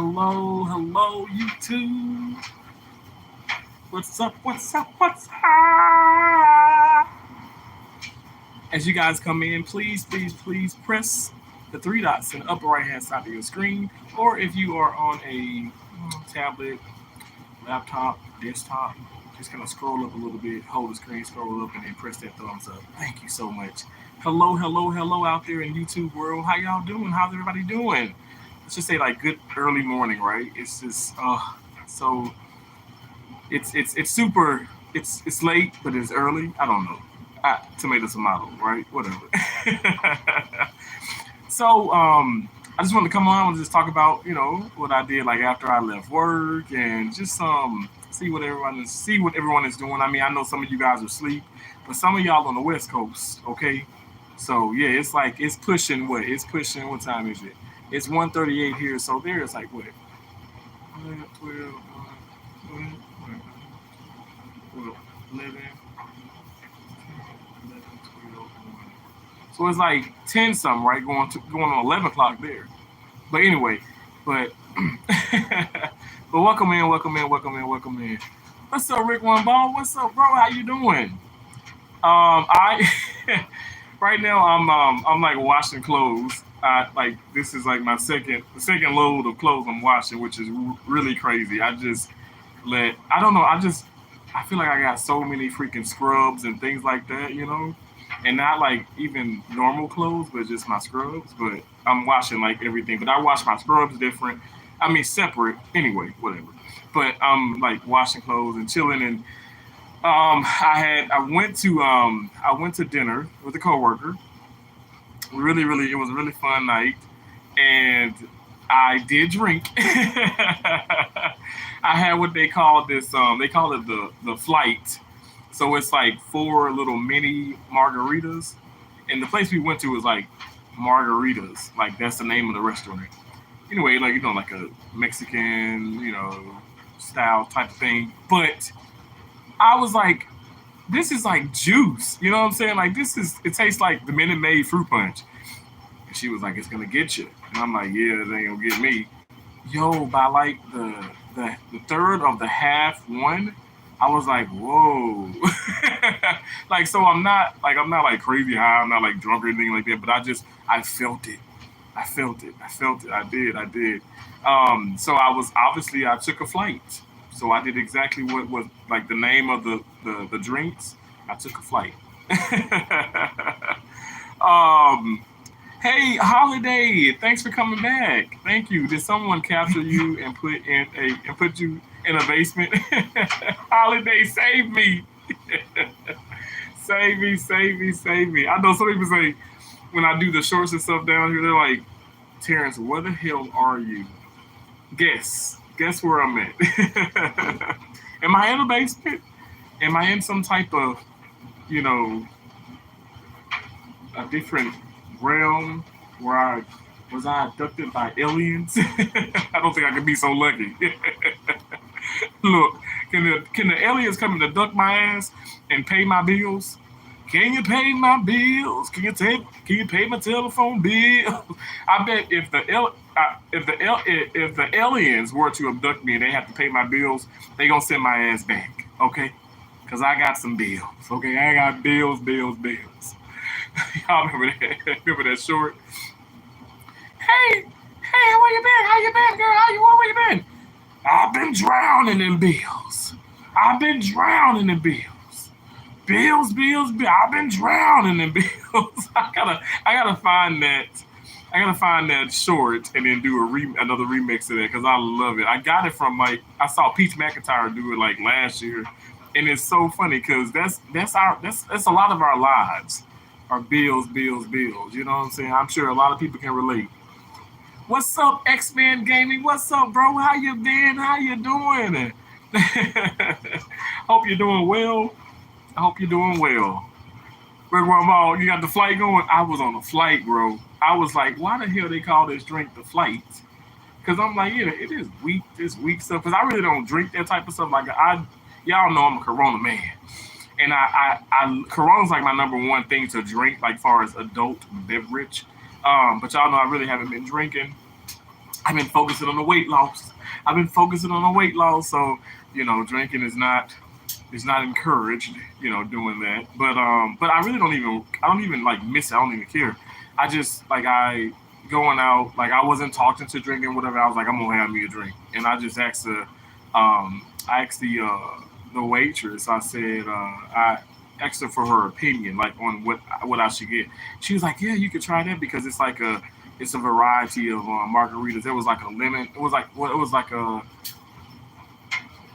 Hello, hello, YouTube. What's up? What's up? What's up? As you guys come in, please press the three dots in the upper right hand side of your screen, or if you are on a tablet, laptop, desktop, just kind of scroll up a little bit, hold the screen, scroll up, and then press that thumbs up. Thank you so much. Hello, hello, hello out there in YouTube world. How y'all doing? How's everybody doing? Let's just say like good early morning, right? It's just so it's super it's late, but it's early. I don't know. Tomato tomato, right? Whatever. So I just wanted to come on and just talk about what I did like after I left work and just see what everyone is doing. I mean, I know some of you guys are asleep, but some of y'all on the West Coast, okay? So yeah, it's like it's pushing what? It's pushing what time is it? It's 1:38 here, so there it's like what? 12, 11, 12. So it's like 10 something, right? Going on 11 o'clock there. But anyway, but but welcome in, welcome in, welcome in, welcome in. What's up, Rick One Ball? What's up, bro? How you doing? I right now I'm like washing clothes. Like this is like my second load of clothes I'm washing, which is really crazy. I don't know. I feel like I got so many freaking scrubs and things like that, and not like even normal clothes, but just my scrubs. But I'm washing like everything. But I wash my scrubs different. I mean separate. Anyway, whatever. But I'm like washing clothes and chilling and I went to dinner with a coworker. It was a really fun night, and I did drink. I had what they call this. They call it the flight. So it's like four little mini margaritas, and the place we went to was like margaritas. Like that's the name of the restaurant. Anyway, like like a Mexican, style type of thing. But I was like, this is like juice. You know what I'm saying? Like it tastes like the Minute Maid fruit punch. And she was like, it's gonna get you. And I'm like, yeah, it ain't gonna get me. Yo, by like the third of the half one, I was like, whoa. Like so I'm not like crazy high, I'm not like drunk or anything like that, but I felt it. I felt it. I felt it. I did. So I took a flight. So I did exactly what was like the name of the drinks. I took a flight. um, hey, Holiday, thanks for coming back. Thank you. Did someone capture you and put you in a basement? Holiday, save me. Save me, save me, save me. I know some people say when I do the shorts and stuff down here, they're like, Terrence, where the hell are you? Guess where I'm at. Am I in a basement? Am I in some type of, you know, a different realm where I abducted by aliens? I don't think I could be so lucky. Look, can the aliens come and abduct my ass and pay my bills? Can you pay my bills? Can you pay my telephone bill? I bet if the aliens were to abduct me and they have to pay my bills, they gonna send my ass back, okay? Cause I got some bills, okay? I got bills. Y'all remember that? Remember that short? Hey, where you been? How you been, girl? How you where you been? I've been drowning in bills. I've been drowning in bills. Bills. I've been drowning in bills. I gotta find that. I gotta find that short and then do another remix of that because I love it. I got it from like I saw Peach McIntyre do it like last year, and it's so funny because that's a lot of our lives are bills. You know what I'm saying? I'm sure a lot of people can relate. What's up, X-Men Gaming? What's up, bro? How you been? How you doing? Hope you're doing well. I hope you're doing well. Rick Mall, you got the flight going? I was on a flight, bro. I was like, why the hell they call this drink the flight? Because I'm like, yeah, it is weak, this weak stuff. Because I really don't drink that type of stuff. Like y'all know I'm a Corona man, and Corona's like my number one thing to drink, like far as adult beverage. But y'all know I really haven't been drinking. I've been focusing on the weight loss. I've been focusing on the weight loss. So, drinking is not encouraged, doing that. But I don't even like miss it. I don't even care. I just like I going out, like I wasn't talking to drinking, whatever. I was like, I'm gonna have me a drink. And I just asked I asked the waitress, I said, I asked her for her opinion, like on what I should get. She was like, yeah, you could try that because it's a variety of margaritas. It was like a lemon. It was like well, it was like a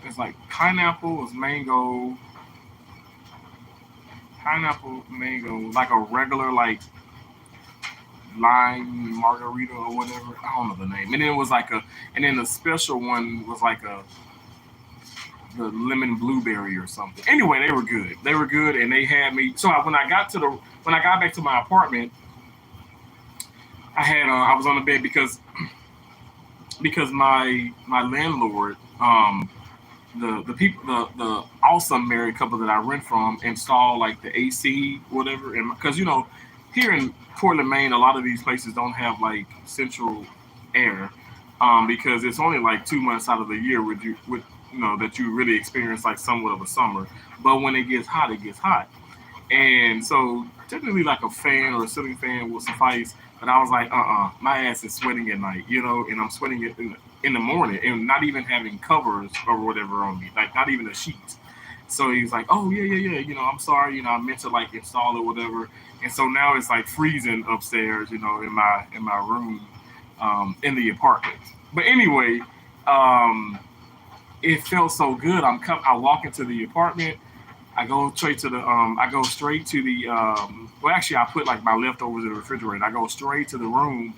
it's like pineapple, it was mango, like a regular like lime margarita or whatever. I don't know the name. And then it was like and then the special one was like the lemon blueberry or something. Anyway, they were good. They were good, and they had me. So when I got back to my apartment, I was on the bed because my landlord the people the awesome married couple that I rent from install like the AC whatever, and because here in Portland, Maine, a lot of these places don't have like central air, because it's only like 2 months out of the year with that you really experience like somewhat of a summer, but when it gets hot, and so technically like a fan or a ceiling fan will suffice. But I was like, my ass is sweating at night, and I'm sweating it in the morning and not even having covers or whatever on me, like not even a sheet. So he's like, oh yeah, yeah, yeah, I'm sorry, I meant to like install it, whatever. And so now it's like freezing upstairs, in my room, in the apartment. But anyway, um, it felt so good. I walk into the apartment. I go straight to the well actually I put like my leftovers in the refrigerator. I go straight to the room,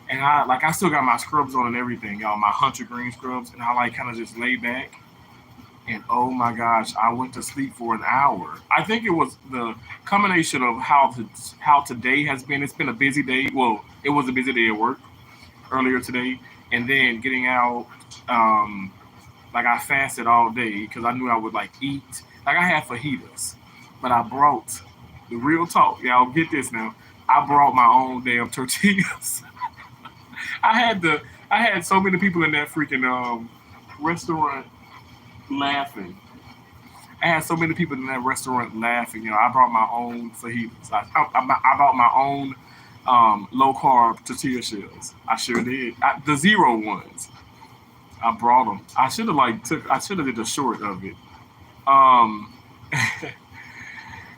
and I still got my scrubs on and everything, y'all, my hunter green scrubs, and I like kind of just lay back, and oh my gosh, I went to sleep for an hour. I think it was the combination of how today has been. It's been a busy day. Well, it was a busy day at work earlier today, and then getting out. Like I fasted all day because I knew I would like eat. Like I had fajitas, but I brought the real talk. Y'all get this now. I brought my own damn tortillas. I had so many people in that freaking restaurant laughing. I had so many people in that restaurant laughing. I brought my own fajitas. I bought my own low carb tortilla shells. I sure did. The zero ones. I brought them. I should have like took. I should have did a short of it. Um,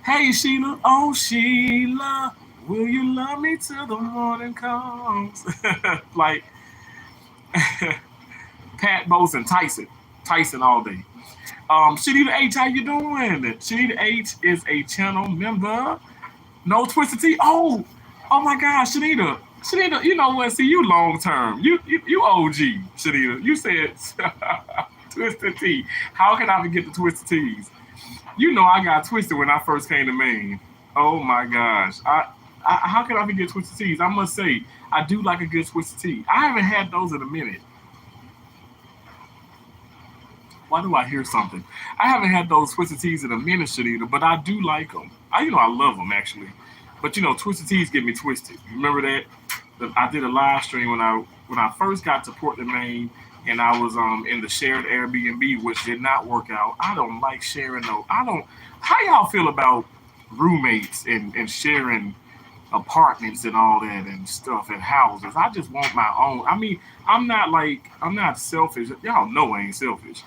hey Sheila, oh Sheila, will you love me till the morning comes? Like Pat Bose and Tyson all day. Shanita H, how you doing? Shanita H is a channel member. No Twisted T. Oh my gosh, Shanita. Shanita, you know what? See, you long term. You OG, Shanita. You said Twisted T. How can I forget the Twisted T's? I got twisted when I first came to Maine. Oh my gosh. How can I forget Twisted Teas? I must say, I do like a good Twisted Tea. I haven't had those in a minute. Why do I hear something? I haven't had those Twisted Teas in a minute, Shanita, but I do like them. I love them actually. But Twisted Teas get me twisted. Remember that? I did a live stream when I first got to Portland, Maine, and I was in the shared Airbnb, which did not work out. I don't like sharing though. I don't. How y'all feel about roommates and sharing apartments and all that and stuff and houses? I just want my own. I mean, I'm not selfish. Y'all know I ain't selfish,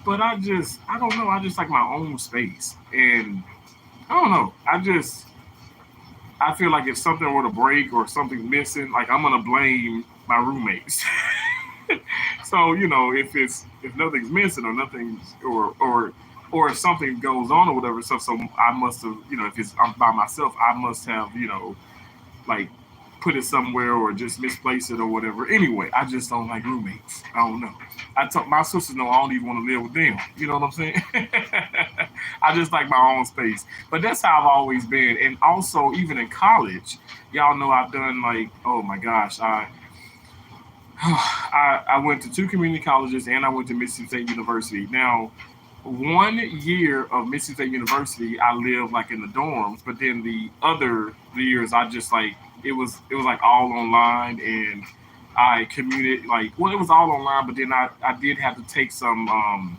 but I don't know. I just like my own space, and I don't know. I feel like if something were to break or something missing, like I'm gonna blame my roommates. So if nothing's missing or nothing's or if something goes on or whatever stuff, so I must have if I'm by myself, I must have like put it somewhere or just misplace it or whatever. Anyway, I just don't like roommates. I don't know. I told my sisters know I don't even want to live with them. You know what I'm saying? I just like my own space. But that's how I've always been. And also, even in college, y'all know I've done like, oh my gosh, I went to two community colleges and I went to Mississippi State University. Now, 1 year of Mississippi State University, I lived like in the dorms, but then the other years, I just like it was like all online, and I commuted well, it was all online, but then I did have to take some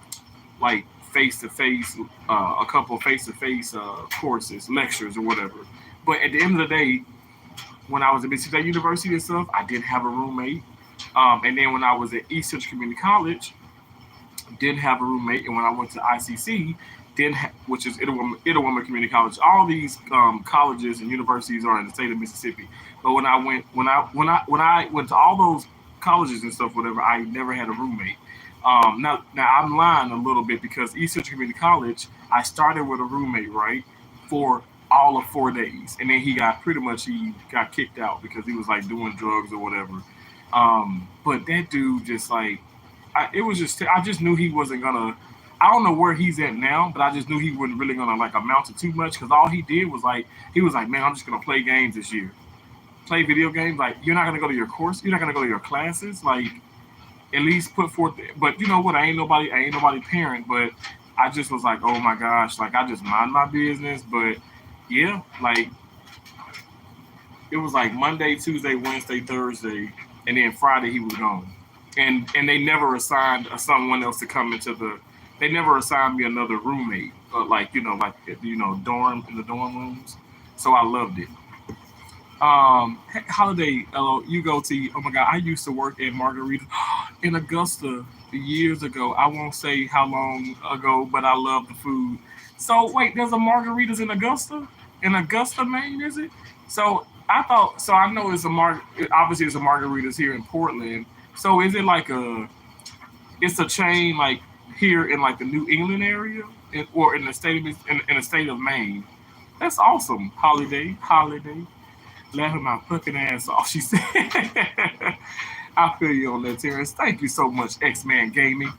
like face to face, a couple face to face courses, lectures or whatever. But at the end of the day, when I was at Mississippi State University and stuff, I did have a roommate. And then when I was at East Central Community College, didn't have a roommate. And when I went to ICC, which is Itawamba Community College. All these colleges and universities are in the state of Mississippi. But when I went to all those colleges and stuff, whatever, I never had a roommate. Now I'm lying a little bit because East Central Community College, I started with a roommate, right, for all of 4 days, and then he got kicked out because he was like doing drugs or whatever. But that dude just like it was just I just knew he wasn't gonna. I don't know where he's at now, but I just knew he wasn't really gonna like amount to too much because all he did was like he was like, man, I'm just gonna play games this year, play video games. Like you're not gonna go to your course, you're not gonna go to your classes. Like at least put forth. But you know what? I ain't nobody parent, but I just was like, oh my gosh, like I just mind my business. But yeah, like it was like Monday, Tuesday, Wednesday, Thursday, and then Friday he was gone. And they never assigned someone else to come into the. They never assigned me another roommate, like dorm in the dorm rooms. So I loved it. Holiday, hello, you go to. Oh my God, I used to work at Margarita in Augusta years ago. I won't say how long ago, but I love the food. So wait, there's a Margaritas in Augusta? In Augusta, Maine, is it? So I thought. So I know Obviously, it's a Margaritas here in Portland. So is it like a? It's a chain like here in like the New England area, or in the in the state of Maine. That's awesome. Holiday. Let her my fucking ass off. She said, I feel you on that, Terrence. Thank you so much, X Man Gaming.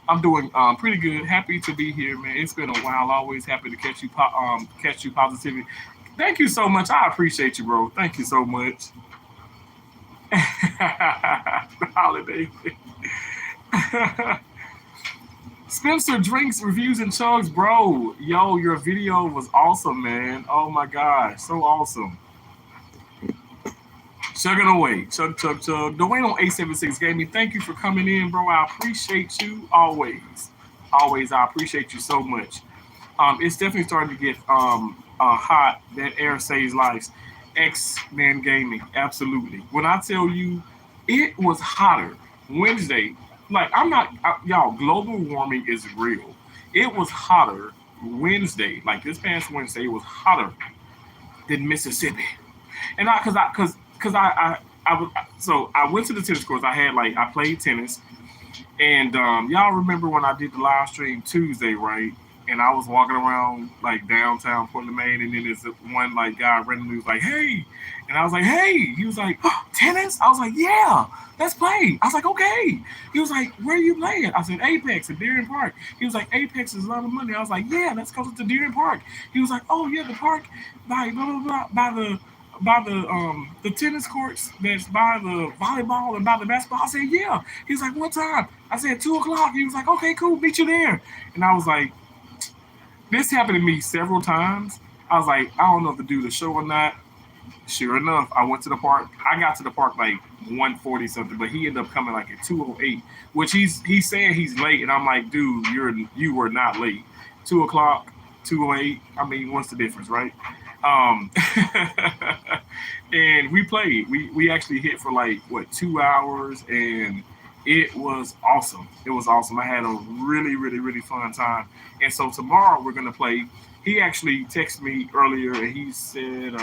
I'm doing pretty good. Happy to be here, man. It's been a while. Always happy to catch you positively. Thank you so much. I appreciate you, bro. Thank you so much. The holiday. Spencer drinks reviews and chugs, bro. Yo, your video was awesome, man. Oh my gosh, so awesome. Chugging away. Chug, chug, chug. Dwayne on 876 Gaming. Thank you for coming in, bro. I appreciate you always. Always, I appreciate you so much. It's definitely starting to get hot. That air saves lives. X-Men Gaming. Absolutely. When I tell you it was hotter Wednesday, like y'all, global warming is real. It was hotter Wednesday, like this past Wednesday, it was hotter than Mississippi. And I was so I went to the tennis courts. I played tennis, and y'all remember when I did the live stream Tuesday, right? And I was walking around like downtown Portland, Maine, and then there's one like guy randomly was like, "Hey," and I was like, "Hey," he was like, oh, "Tennis?" I was like, "Yeah, let's play." I was like, "Okay." He was like, "Where are you playing?" I said, "Apex at Deering Park." He was like, "Apex is a lot of money." I was like, "Yeah, let's go to Deering Park." He was like, "Oh yeah, the park by blah blah blah by the tennis courts that's by the volleyball and by the basketball." I said, "Yeah." He's like, "What time?" I said, 2 o'clock. He was like, "Okay, cool, meet you there." And I was like, this happened to me several times. I was like, I don't know if to do the show or not. Sure enough, I went to the park. I got to the park like 1:40 something, but he ended up coming like at 2:08, which he's saying he's late, and I'm like, dude, you were not late. 2 o'clock, 2:08. I mean, what's the difference, right? Um, and we played. We actually hit for like what 2 hours, and it was awesome. It was awesome. I had a really, really, really fun time. And so tomorrow we're gonna play. He actually texted me earlier, and he said,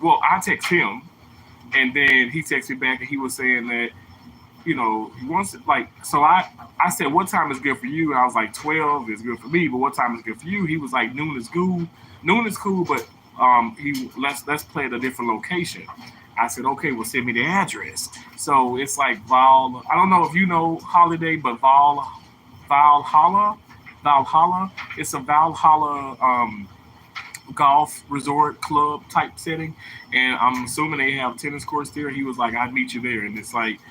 well, I text him, and then he texted me back, and he was saying that he wants to like. So I said, what time is good for you? And I was like, 12 is good for me, but what time is good for you? He was like, noon is cool. Noon is cool, but let's play at a different location. I said, okay, well, send me the address. So it's like Val. I don't know if you know Holiday, but Valhalla, Valhalla. It's a Valhalla golf resort club type setting, and I'm assuming they have tennis courts there. He was like, "I'd meet you there," and it's like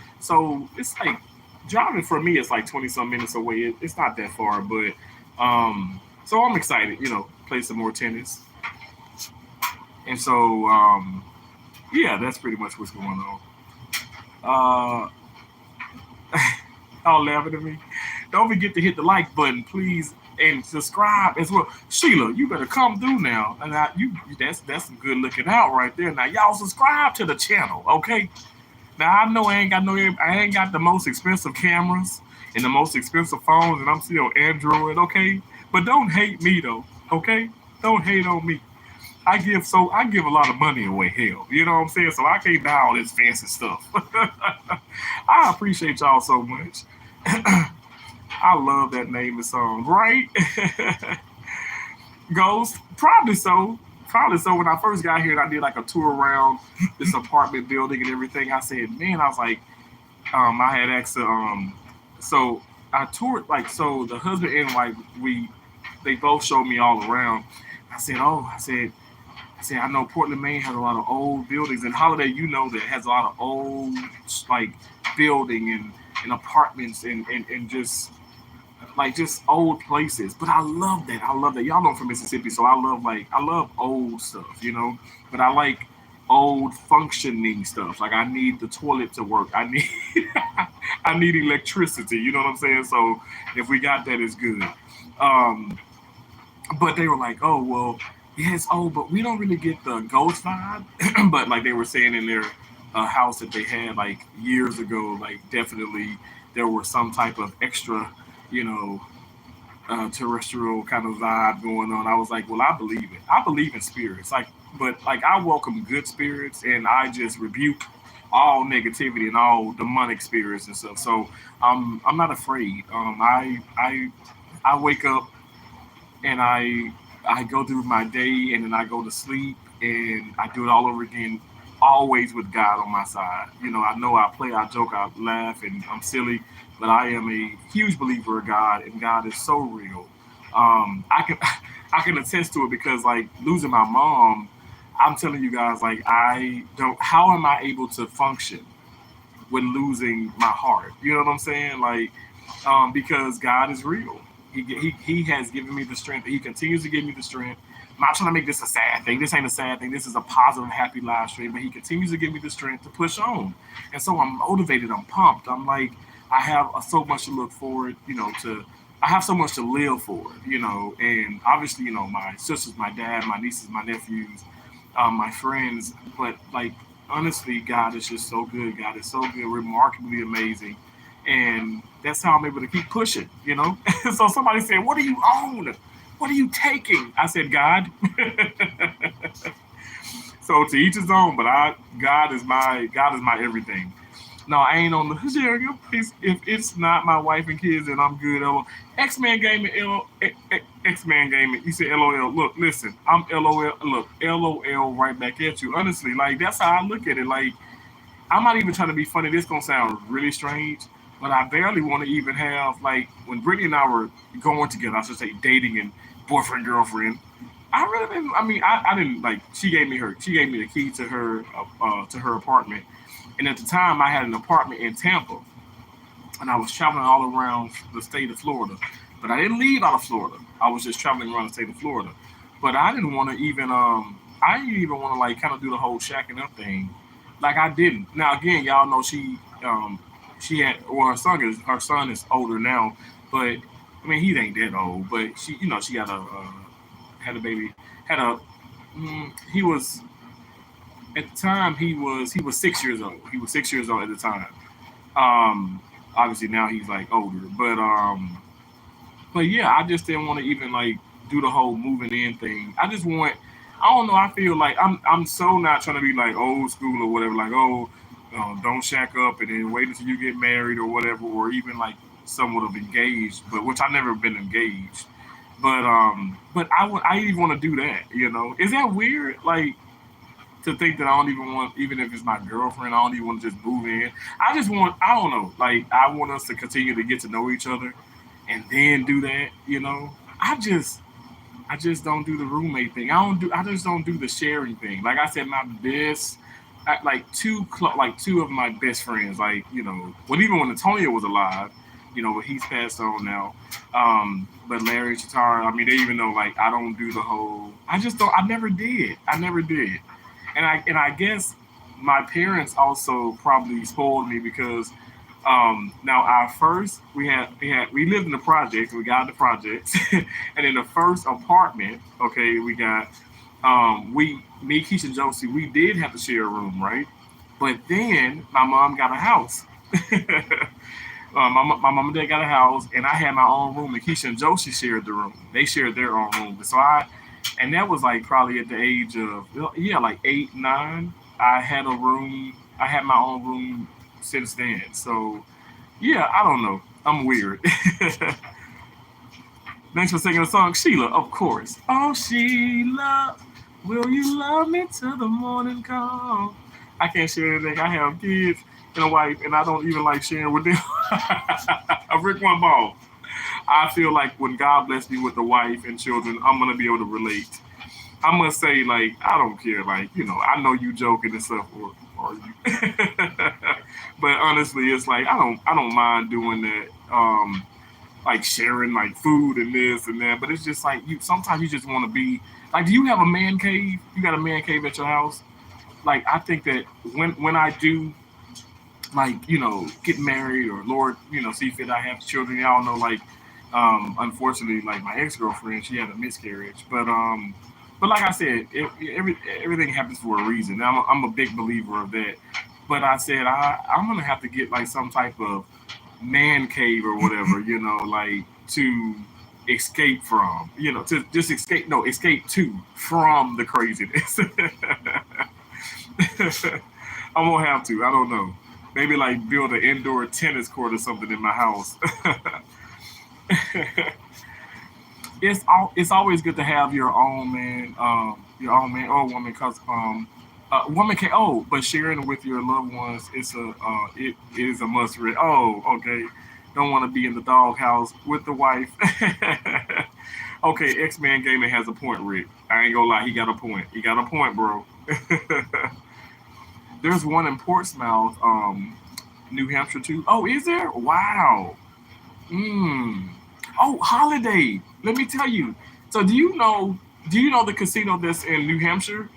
driving for me. It's like 20 some minutes away. It's not that far, but so I'm excited. Play some more tennis, and so yeah, that's pretty much what's going on. Y'all laughing at me. Don't forget to hit the like button, please, and subscribe as well. Sheila, you better come through now. And that's some good looking out right there. Now y'all subscribe to the channel, okay? Now I know I ain't got the most expensive cameras and the most expensive phones, and I'm still Android, okay? But don't hate me though, okay? Don't hate on me. I give a lot of money away, hell. You know what I'm saying? So I can't buy all this fancy stuff. I appreciate y'all so much. I love that name of song, right? Ghost, probably so. Probably so. When I first got here and I did like a tour around this apartment building and everything, I said, man, I was like, I had asked so I toured like so the husband and wife they both showed me all around. I said I know Portland, Maine has a lot of old buildings, and Holiday, you know that has a lot of old like building and apartments and just old places. But I love that. I love that. Y'all know I'm from Mississippi, so I love old stuff, you know. But I like old functioning stuff. Like I need the toilet to work. I need I need electricity. You know what I'm saying? So if we got that, it's good. Um, but they were like, oh well, yeah, it's old, but we don't really get the ghost vibe. But like they were saying in their house that they had like years ago, like definitely there was some type of extra, you know, terrestrial kind of vibe going on. I was like, well, I believe it. I believe in spirits. Like, but like I welcome good spirits, and I just rebuke all negativity and all demonic spirits and stuff. So I'm not afraid. I wake up and I go through my day and then I go to sleep and I do it all over again. Always with God on my side. You know I play, I joke, I laugh, and I'm silly, but I am a huge believer of God, and God is so real. I can I can attest to it because like losing my mom, I'm telling you guys, like I don't. How am I able to function when losing my heart? You know what I'm saying? Like because God is real. He has given me the strength. He continues to give me the strength. I'm not trying to make this a sad thing. This ain't a sad thing. This is a positive, happy live stream. But he continues to give me the strength to push on, and so I'm motivated. I'm pumped. I'm like, I have so much to look forward. You know, to I have so much to live for. You know, and obviously, you know, my sisters, my dad, my nieces, my nephews, my friends. But like, honestly, God is just so good. God is so good, remarkably amazing, and that's how I'm able to keep pushing. You know, so somebody said, "What do you own? What are you taking?" I said, "God." So to each his own, but God is my everything. No, I ain't on the sharing your place. If it's not my wife and kids, then I'm good. X Man Gaming, X Man Gaming. You said LOL. Look, listen, I'm LOL. Look, LOL right back at you. Honestly, like that's how I look at it. Like I'm not even trying to be funny. This gonna sound really strange, but I barely want to even have like when Brittany and I were going together. I should say dating and boyfriend girlfriend. I really didn't. I mean, I didn't like. She gave me the key to her apartment, and at the time I had an apartment in Tampa, and I was traveling all around the state of Florida. But I didn't leave out of Florida. I was just traveling around the state of Florida. But I didn't want to even I didn't even want to like kind of do the whole shacking up thing. Like I didn't. Now again, y'all know she had well her son is older now, but I mean he ain't that old. But she she got had a baby had a he was at the time he was 6 years old. He was 6 years old at the time. Obviously now he's like older, but yeah, I just didn't want to even like do the whole moving in thing. I just want I don't know. I feel like I'm so not trying to be like old school or whatever. Like don't shack up and then wait until you get married or whatever, or even like somewhat of engaged. But which I never been engaged. But I even want to do that. You know, is that weird? Like to think that I don't even want, even if it's my girlfriend, I don't even want to just move in. I just want, I don't know, like I want us to continue to get to know each other and then do that. You know, I just don't do the roommate thing. I just don't do the sharing thing. Like I said, my best, like like two of my best friends, like well, even when Antonio was alive, but he's passed on now. But Larry and Chatara, I mean, they even know like I don't do the whole. I just don't. I never did. I never did. And I guess my parents also probably spoiled me because Now our first we lived in the projects. We got the projects, and in the first apartment, okay, we got we me, Keisha, and Josie. We did have to share a room, right? But then my mom got a house. My mom and dad got a house, and I had my own room. And Keisha and Josie shared the room. They shared their own room. And that was like probably at the age of yeah, like 8, 9. I had a room. I had my own room since then. So yeah, I don't know. I'm weird. Thanks for singing the song, Sheila. Of course. Oh Sheila, will you love me till the morning come? I can't share anything. I have kids and a wife, and I don't even like sharing with them. A Rick One Ball. I feel like when God bless me with a wife and children, I'm gonna be able to relate. I'm gonna say like I don't care, like I know you joking and stuff, or you. But honestly, it's like I don't mind doing that. Like sharing like food and this and that, but it's just like you. Sometimes you just want to be like. Do you have a man cave? You got a man cave at your house? Like I think that when I do like get married or Lord see fit I have children, y'all know like unfortunately like my ex girlfriend she had a miscarriage, but like I said everything happens for a reason. I'm a big believer of that. But I said I'm gonna have to get like some type of man cave or whatever like to escape from to just escape no escape to from the craziness. I'm gonna have to. I don't know. Maybe like build an indoor tennis court or something in my house. It's always good to have your own man or woman, cause woman can but sharing with your loved ones it is a must read. Oh, okay. Don't want to be in the doghouse with the wife. Okay, X Man Gaming has a point, Rick. I ain't gonna lie, he got a point. He got a point, bro. There's one in Portsmouth, New Hampshire too. Oh, is there? Wow. Mm. Oh, Holiday. Let me tell you. So do you know the casino that's in New Hampshire?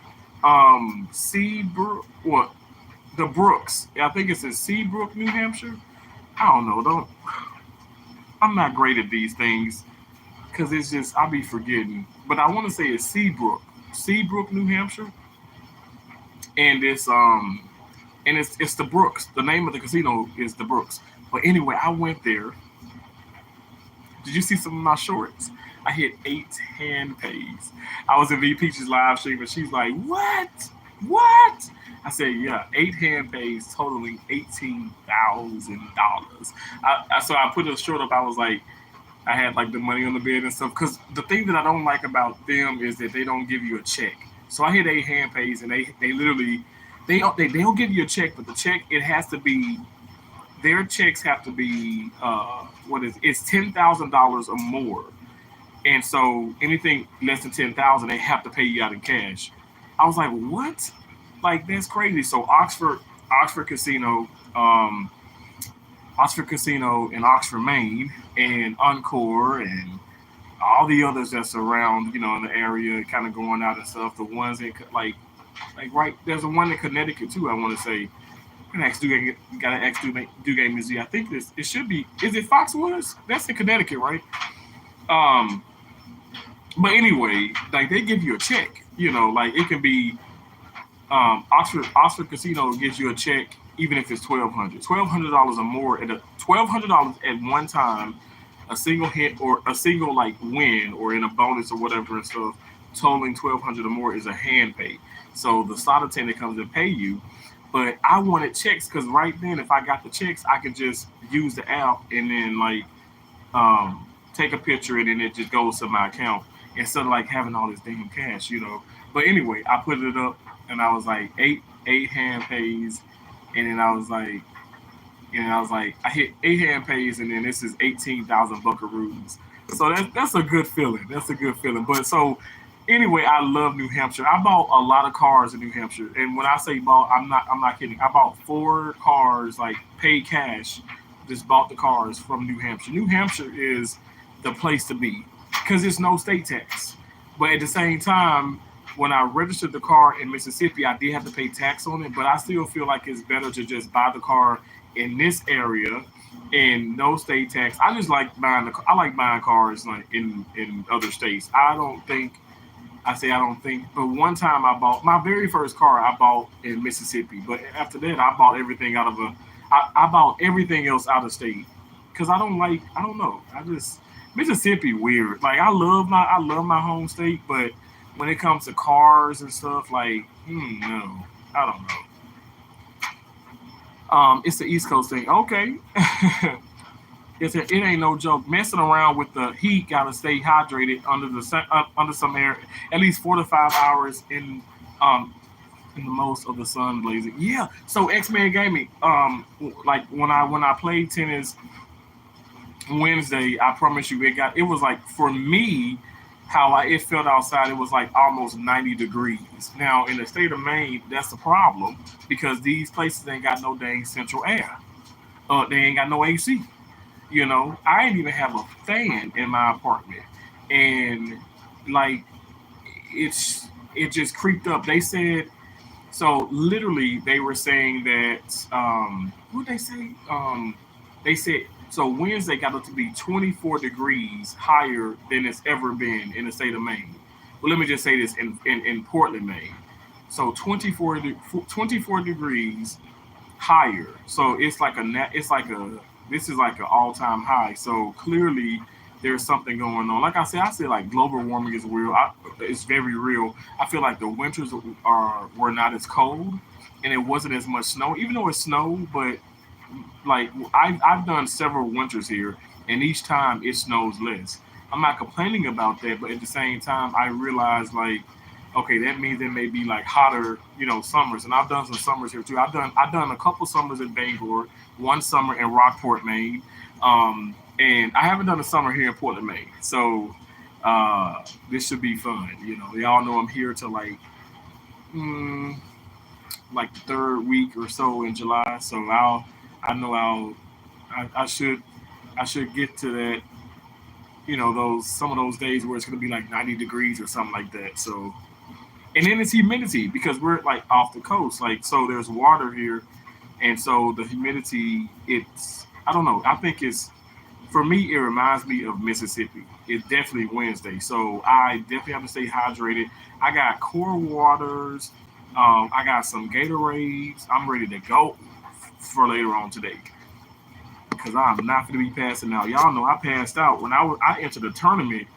Seabrook what? The Brooks. I think it's in Seabrook, New Hampshire. I don't know. Don't I'm not great at these things because it's just I be forgetting. But I want to say it's Seabrook, New Hampshire, and it's the Brooks. The name of the casino is the Brooks. But anyway, I went there. Did you see some of my shorts? I hit 8 hand pays. I was in V Peach's live stream and she's like, "What? What?" I said, "Yeah, 8 hand pays totaling $18,000." So I put a short up. I was like, I had like the money on the bed and stuff. Because the thing that I don't like about them is that they don't give you a check. So I hit 8 hand pays and they literally they'll give you a check, but the check it has to be their checks have to be what is it's $10,000 or more, and so anything less than 10,000 they have to pay you out in cash. I was like, what? Like that's crazy. So Oxford Casino, Oxford Casino in Oxford, Maine, and Encore, and all the others that's around, in the area, kind of going out and stuff. The ones in like right there's a one in Connecticut too. I want to say an X Dugan got an X Dugan Museum. I think this it should be. Is it Foxwoods? That's in Connecticut, right? Um, but anyway, like they give you a check. Like it can be Oxford Casino gives you a check even if it's $1,200 or more at $1,200 at one time, a single hit or a single like win or in a bonus or whatever and stuff, totaling 1,200 or more is a hand pay. So the slot attendant comes and pay you. But I wanted checks because right then, if I got the checks, I could just use the app and then like take a picture and then it just goes to my account instead of like having all this damn cash. But anyway, I put it up and I was like eight hand pays, and then I was like I hit 8 hand pays, and then this is 18,000 buckaroos. So that's a good feeling. That's a good feeling. But so anyway, I love New Hampshire. I bought a lot of cars in New Hampshire, and when I say bought, I'm not kidding. I bought 4 cars, like paid cash. Just bought the cars from New Hampshire. New Hampshire is the place to be because it's no state tax. But at the same time, when I registered the car in Mississippi, I did have to pay tax on it. But I still feel like it's better to just buy the car in this area, and no state tax. I just like buying I like buying cars like in other states. I don't think, but one time I bought my very first car I bought in Mississippi. But after that, I bought everything out of I bought everything else out of state because I don't know. I just Mississippi weird. Like I love my home state, but when it comes to cars and stuff, like no, I don't know. It's the East Coast thing. Okay, it ain't no joke. Messing around with the heat, gotta stay hydrated under some air, at least 4 to 5 hours um in the most of the sun blazing. Yeah. So X Men Gaming, like when I played tennis Wednesday, I promise you, it was like for me, it felt outside. It was like almost 90 degrees. Now in the state of Maine, that's the problem because these places ain't got no dang central air. They ain't got no AC. You know, I didn't even have a fan in my apartment, and like it just creeped up. They said so. Literally, they were saying that what they say? They said so. Wednesday got up to be 24 degrees higher than it's ever been in the state of Maine. Well, let me just say this in Portland, Maine. So 24 degrees higher. So it's like a this is like an all time high. So clearly there's something going on. Like I said like global warming is real. It's very real. I feel like the winters were not as cold, and it wasn't as much snow, even though it snowed. But like I've done several winters here, and each time it snows less. I'm not complaining about that, but at the same time, I realize like, okay, that means there may be like hotter, summers. And I've done some summers here too. I've done a couple summers in Bangor, one summer in Rockport, Maine, and I haven't done a summer here in Portland, Maine. So this should be fun. Y'all know I'm here to mm, like the third week or so in July. So I know I should get to that. Those some of those days where it's going to be like 90 degrees or something like that. So and then it's humidity because we're like off the coast, like so there's water here, and so the humidity. It's I don't know. I think it's for me. It reminds me of Mississippi. It's definitely Wednesday, so I definitely have to stay hydrated. I got core waters. I got some Gatorades. I'm ready to go for later on today because I'm not going to be passing out. Y'all know I passed out when I entered a tournament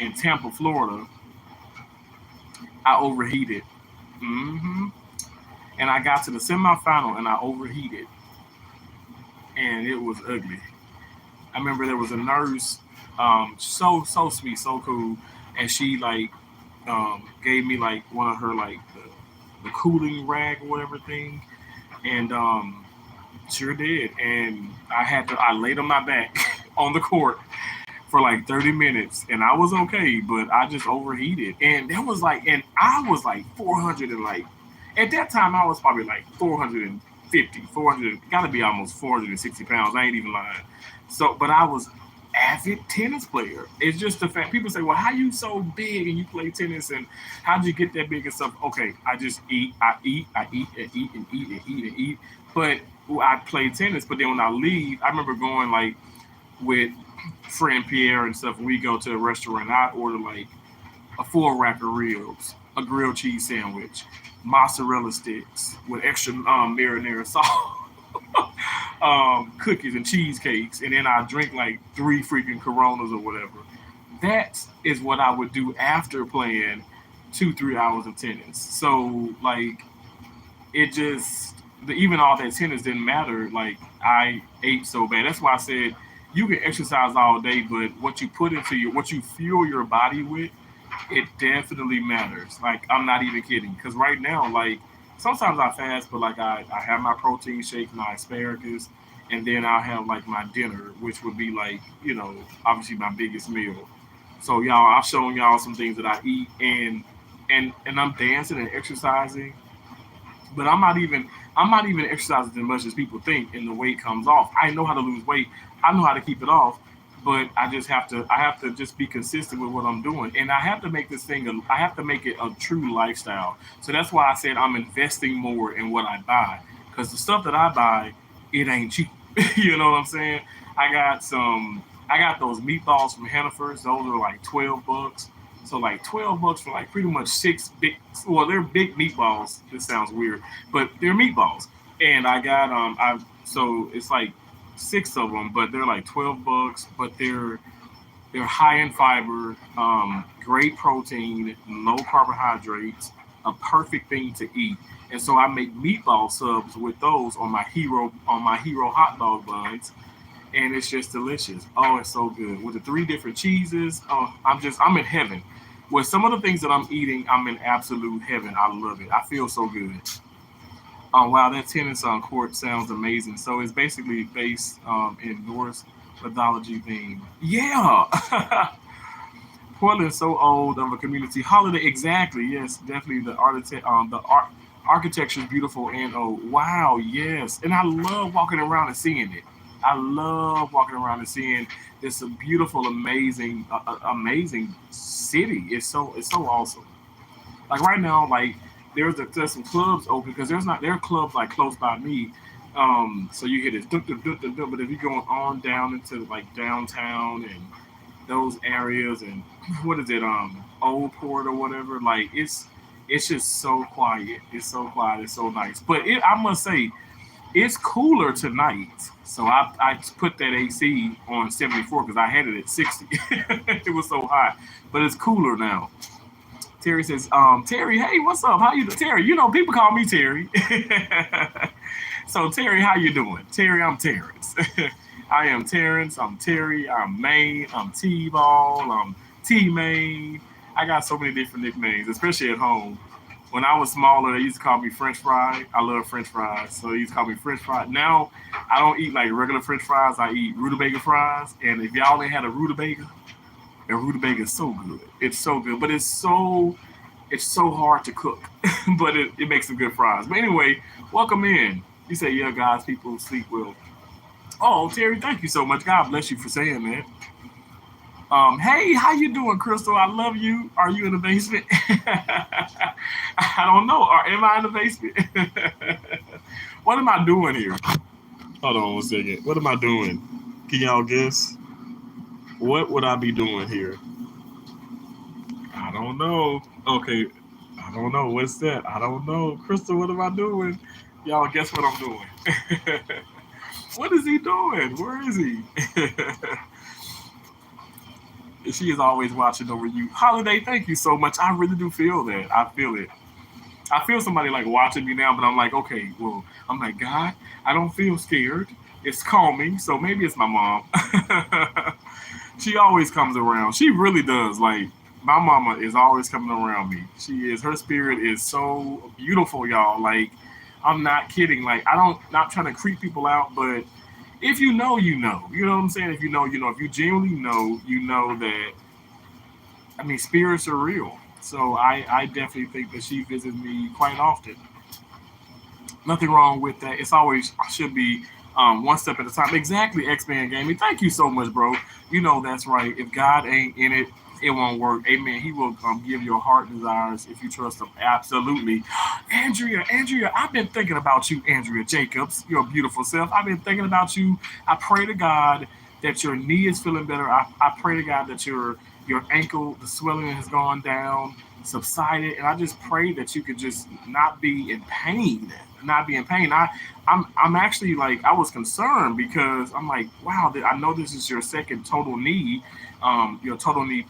in Tampa, Florida. I overheated. hmm And I got to the semifinal and I overheated. And it was ugly. I remember there was a nurse, so sweet, so cool, and she like gave me like one of her like the cooling rag or whatever thing, and sure did. And I laid on my back on the court for like 30 minutes and I was okay, but I just overheated. And that was like, and I was like 400 and like, at that time I was probably like 450, 400, gotta be almost 460 pounds. I ain't even lying. So, but I was avid tennis player. It's just the fact people say, well, how you so big and you play tennis and how'd you get that big and stuff? Okay, I just eat and eat and eat and eat and eat. But I play tennis, but then when I leave, I remember going like with friend Pierre and stuff, when we go to a restaurant, I order like a full rack of ribs, a grilled cheese sandwich, mozzarella sticks with extra marinara sauce, cookies and cheesecakes, and then I drink like three freaking Coronas or whatever. That is what I would do after playing 2 3 hours of tennis. So like it just even all that tennis didn't matter. Like I ate so bad. That's why I said you can exercise all day, but what you fuel your body with, it definitely matters. Like I'm not even kidding. Because right now, like sometimes I fast, but like I have my protein shake, my asparagus, and then I'll have like my dinner, which would be like obviously my biggest meal. So y'all, I've shown y'all some things that I eat, and I'm dancing and exercising, but I'm not even exercising as much as people think, and the weight comes off. I know how to lose weight. I know how to keep it off, but I have to just be consistent with what I'm doing, and I have to make I have to make it a true lifestyle. So that's why I said I'm investing more in what I buy, because the stuff that I buy. it ain't cheap. You know what I'm saying? I got some. I got those meatballs from Hannaford's. Those are like $12. So like $12 for like pretty much six big. Well, they're big meatballs. This sounds weird, but they're meatballs. And I got I so it's like six of them, but they're like $12. But they're high in fiber, great protein, low carbohydrates, a perfect thing to eat. And so I make meatball subs with those on my hero hot dog buns, and it's just delicious. Oh, it's so good with the three different cheeses. Oh, I'm in heaven. With some of the things that I'm eating, I'm in absolute heaven. I love it. I feel so good. Oh wow, that tennis on court sounds amazing. So it's basically based in Norse mythology theme. Yeah, Portland's so old of a community. Holiday, exactly. Yes, definitely. The architecture is beautiful and oh wow, yes. And I love walking around and seeing it. I love walking around and seeing this beautiful, amazing city. It's so awesome. Like right now, like there's some clubs open because there are clubs like close by me. So you hear this dunk, dunk, dunk, dunk, dunk, but if you're going on down into like downtown and those areas and what is it, Old Port or whatever, like it's just so quiet. It's so quiet. It's so nice. But I must say, it's cooler tonight. So I put that AC on 74 because I had it at 60. It was so hot, but it's cooler now. Terry says, Terry, hey, what's up? How you doing? Terry, you know, people call me Terry. So Terry, how you doing? Terry, I'm Terrence. I am Terrence, I'm Terry, I'm Maine, I'm T-Ball, I'm T-Main. I got so many different nicknames, especially at home. When I was smaller, they used to call me French fry. I love French fries, so they used to call me French fry. Now, I don't eat like regular French fries. I eat rutabaga fries, and if y'all ain't had a rutabaga, the rutabaga is so good. It's so good, but it's so hard to cook, but it makes some good fries. But anyway, welcome in. You say, yeah, guys, people sleep well. Oh, Terry, thank you so much. God bless you for saying that. Hey, how you doing, Crystal? I love you. Are you in the basement? I don't know. Or am I in the basement? What am I doing here? Hold on one second. What am I doing? Can y'all guess? What would I be doing here? I don't know. Okay, I don't know. What's that? I don't know. Crystal, what am I doing? Y'all guess what I'm doing. What is he doing? Where is he? She is always watching over you. Holiday, thank you so much. I really do feel that. I feel it. I feel somebody like watching me now, but I'm like, okay, well, I'm like, God, I don't feel scared. It's calming, so maybe it's my mom. She always comes around. She really does. Like, my mama is always coming around me. She is, her spirit is so beautiful, y'all. Like, I'm not kidding. Like, I don't, not trying to creep people out, but if you know, you know. You know what I'm saying? If you know, you know. If you genuinely know, you know that, I mean, spirits are real. So I definitely think that she visits me quite often. Nothing wrong with that. It's always should be one step at a time. Exactly, X Men Gaming. Thank you so much, bro. You know that's right. If God ain't in it, it won't work. Amen. He will give your heart desires if you trust him. Absolutely. Andrea, I've been thinking about you, Andrea Jacobs, your beautiful self. I've been thinking about you. I pray to God that your knee is feeling better. I pray to God that your ankle, the swelling has gone down, subsided, and I just pray that you could just not be in pain. Not be in pain. I'm actually like I was concerned because I'm like, wow, I know this is your second total knee, your total knee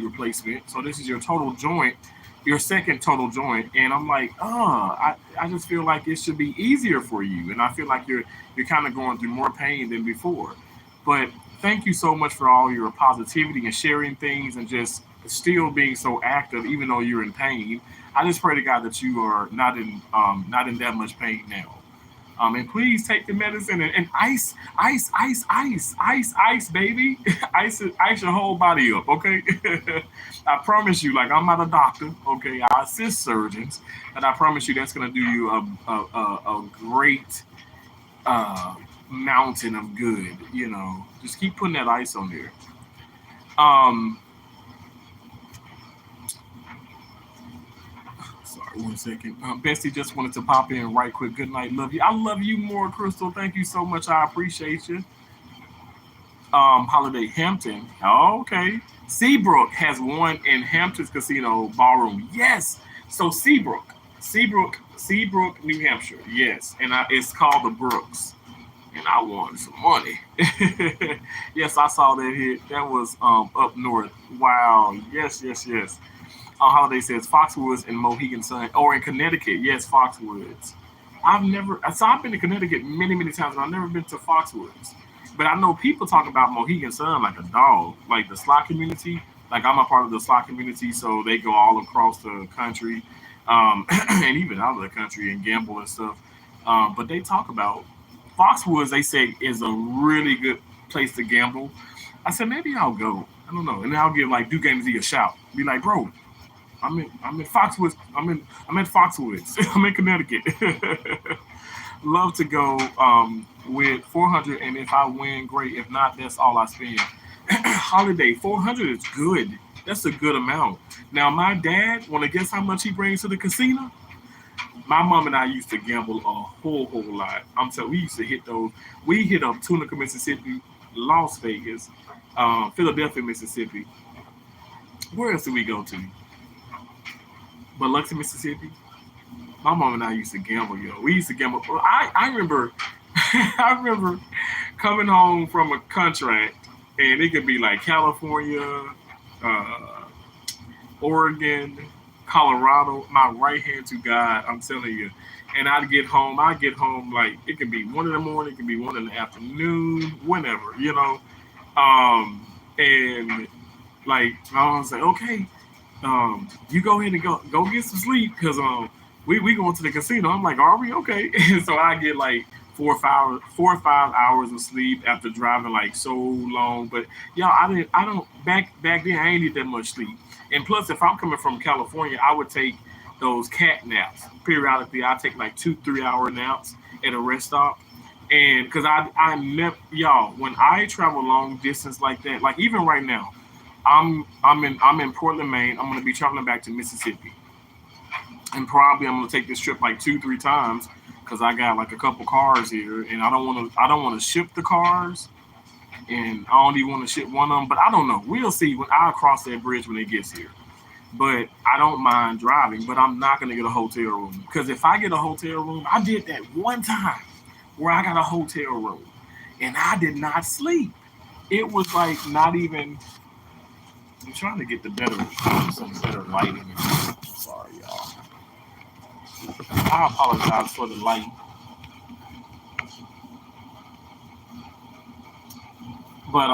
replacement. So this is your total joint, your second total joint, and I'm like, I just feel like it should be easier for you, and I feel like you're kind of going through more pain than before. But thank you so much for all your positivity and sharing things and just still being so active even though you're in pain. I just pray to God that you are not in that much pain now. And please take the medicine and ice, baby. Ice your whole body up, okay? I promise you, like I'm not a doctor, okay? I assist surgeons, and I promise you that's gonna do you a great uh, mountain of good. You know, just keep putting that ice on there. Um, Sorry. 1 second. Bestie just wanted to pop in right quick. Good night. Love you. I love you more, Crystal. Thank you so much. I appreciate you. Holiday Hampton. Oh, okay. Seabrook has one in Hampton's Casino Ballroom. Yes. So Seabrook, New Hampshire. Yes, and it's called the Brooks. And I wanted some money. Yes, I saw that hit. That was up north. Wow. Yes, yes, yes. Holiday says Foxwoods and Mohegan Sun, or in Connecticut. Yes, Foxwoods. I've been to Connecticut many, many times, but I've never been to Foxwoods. But I know people talk about Mohegan Sun like a dog, like the slot community. Like I'm a part of the slot community, so they go all across the country, and even out of the country and gamble and stuff. But they talk about Foxwoods. They say is a really good place to gamble. I said maybe I'll go. I don't know, and then I'll give like Duke Gamesy a shout. Be like, bro, I'm in Foxwoods. I'm at Foxwoods. I'm in Connecticut. Love to go with 400, and if I win, great. If not, that's all I spend. Holiday 400 is good. That's a good amount. Now, my dad, want to guess how much he brings to the casino? My mom and I used to gamble a whole lot. I'm telling, we used to hit those. We hit up Tunica, Mississippi, Las Vegas, Philadelphia, Mississippi. Where else did we go to? Biloxi, Mississippi. My mom and I used to gamble, yo. We used to gamble. I remember, I remember coming home from a contract, and it could be like California, uh, Oregon, Colorado. My right hand to God, I'm telling you. And I'd get home. I get home like it could be 1 in the morning, it could be 1 in the afternoon, whenever, you know. And like I was like, okay, you go ahead and go get some sleep because we going to the casino. I'm like, are we okay? And so I get like 4 or 5 hours of sleep after driving like so long. But yeah, I don't back then I ain't need that much sleep. And plus, if I'm coming from California, I would take those cat naps periodically. I take like 2 3 hour naps at a rest stop. And because I never y'all when I travel long distance like that, like even right now, I'm in Portland, Maine. I'm gonna be traveling back to Mississippi, and probably I'm gonna take this trip like 2 3 times because I got like a couple cars here, and I don't want to ship the cars, and I only want to ship one of them. But I don't know. We'll see when I cross that bridge when it gets here. But I don't mind driving, but I'm not gonna get a hotel room because if I get a hotel room, I did that one time where I got a hotel room, and I did not sleep. It was like not even. I'm trying to get the better, some better lighting. Sorry, y'all. I apologize for the light, but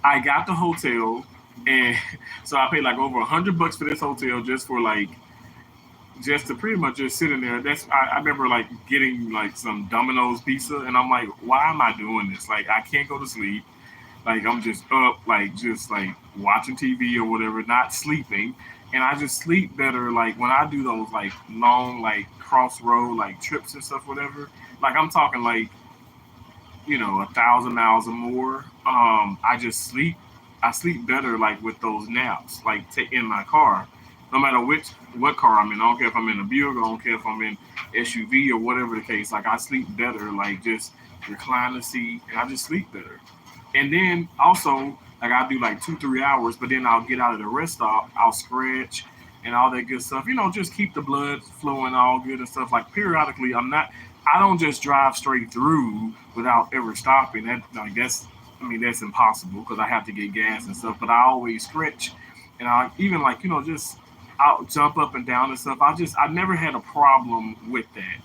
I got the hotel, and so I paid like over $100 for this hotel just for like just to pretty much just sit in there. I remember like getting like some Domino's pizza, and I'm like, why am I doing this? Like I can't go to sleep. Like I'm just up, like just like watching TV or whatever, not sleeping. And I just sleep better like when I do those like long like crossroad like trips and stuff, whatever. Like I'm talking like 1,000 miles or more. I just sleep. I sleep better like with those naps, like in my car, no matter what car I'm in. I don't care if I'm in a Buick. I don't care if I'm in SUV or whatever the case. Like I sleep better, like just recline the seat, and I just sleep better. And then also, like I do like 2 3 hours, but then I'll get out of the rest stop. I'll stretch and all that good stuff. Just keep the blood flowing all good and stuff. Like periodically, I'm not. I don't just drive straight through without ever stopping. That like that's. I mean that's impossible because I have to get gas and stuff. But I always stretch, and I even like just I'll jump up and down and stuff. I never had a problem with that,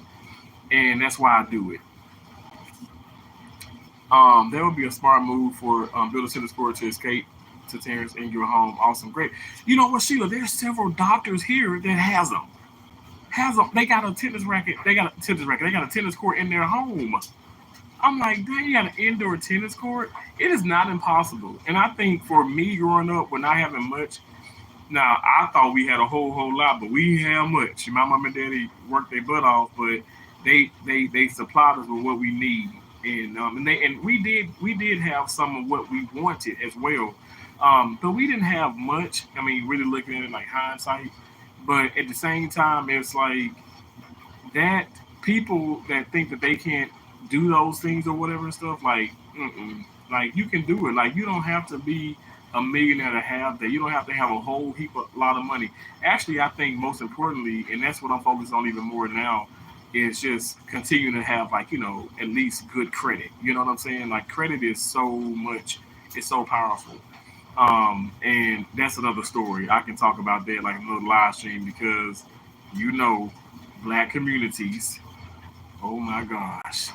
and that's why I do it. That would be a smart move for Bill Center Score to escape to Terrence in your home. Awesome, great. You know what, Sheila? There's several doctors here that has them. Has them. They got a tennis racket. They got a tennis racket. They got a tennis court in their home. I'm like, dang, you got an indoor tennis court? It is not impossible. And I think for me growing up, when I having much, now I thought we had a whole lot, but we didn't have much. My mom and daddy worked their butt off, but they supplied us with what we need, and we did have some of what we wanted as well. But we didn't have much. I mean, really looking at it like hindsight. But at the same time, it's like that people that think that they can't do those things or whatever and stuff, like, like you can do it. Like you don't have to be a millionaire to have that. You don't have to have a whole heap of lot of money. Actually, I think most importantly, and that's what I'm focused on even more now, is just continuing to have like at least good credit. You know what I'm saying? Like credit is so much. It's so powerful. And that's another story. I can talk about that like another live stream because you know, black communities. Oh my gosh.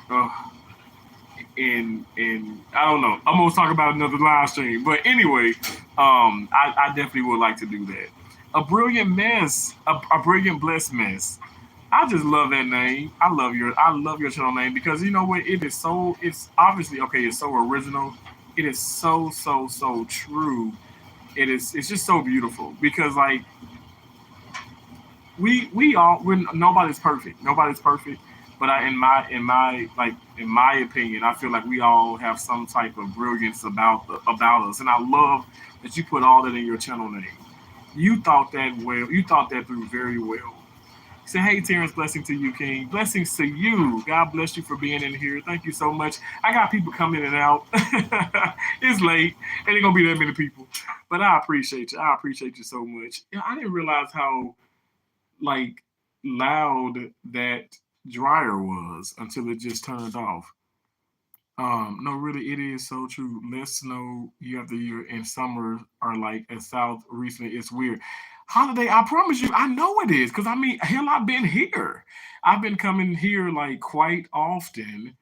And I don't know. I'm gonna talk about another live stream. But anyway, I definitely would like to do that. A brilliant mess, a brilliant blessed mess. I just love that name. I love your channel name because you know what? It's obviously okay. It's so original. It is so true. It's just so beautiful because like we're nobody's perfect. Nobody's perfect. But in my opinion, I feel like we all have some type of brilliance about us, and I love that you put all that in your channel name. You thought that well. You thought that through very well. Say, hey, Terrence, blessing to you, King. Blessings to you. God bless you for being in here. Thank you so much. I got people coming in and out. It's late. And ain't going to be that many people. But I appreciate you. I appreciate you so much. I didn't realize how, like, loud that dryer was until it just turned off. No, really, it is so true. Less snow year after year, and summer are like as south recently. It's weird. Holiday, I promise you, I know it is because I mean, hell, I've been here. I've been coming here like quite often.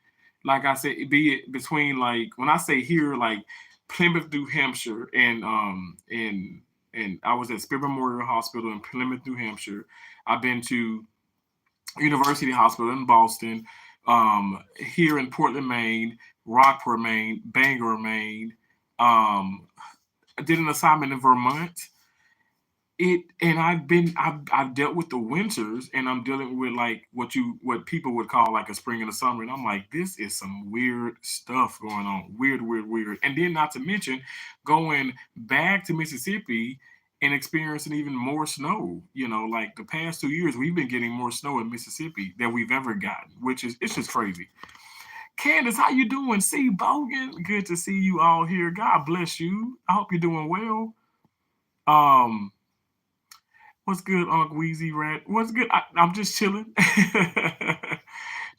Like I said, be it between like when I say here, like Plymouth, New Hampshire, and I was at Spirit Memorial Hospital in Plymouth, New Hampshire. I've been to University Hospital in Boston, here in Portland, Maine, Rockport, Maine, Bangor, Maine. I did an assignment in Vermont. I've dealt with the winters and I'm dealing with like what people would call like a spring and a summer. And I'm like, this is some weird stuff going on. Weird, weird, weird. And then not to mention going back to Mississippi and experiencing even more snow. Like the past 2 years, we've been getting more snow in Mississippi than we've ever gotten, which is it's just crazy. Candace, how you doing? See Bogan, good to see you all here. God bless you. I hope you're doing well. Um, what's good, Unc Weezy Rat? What's good? I'm just chilling,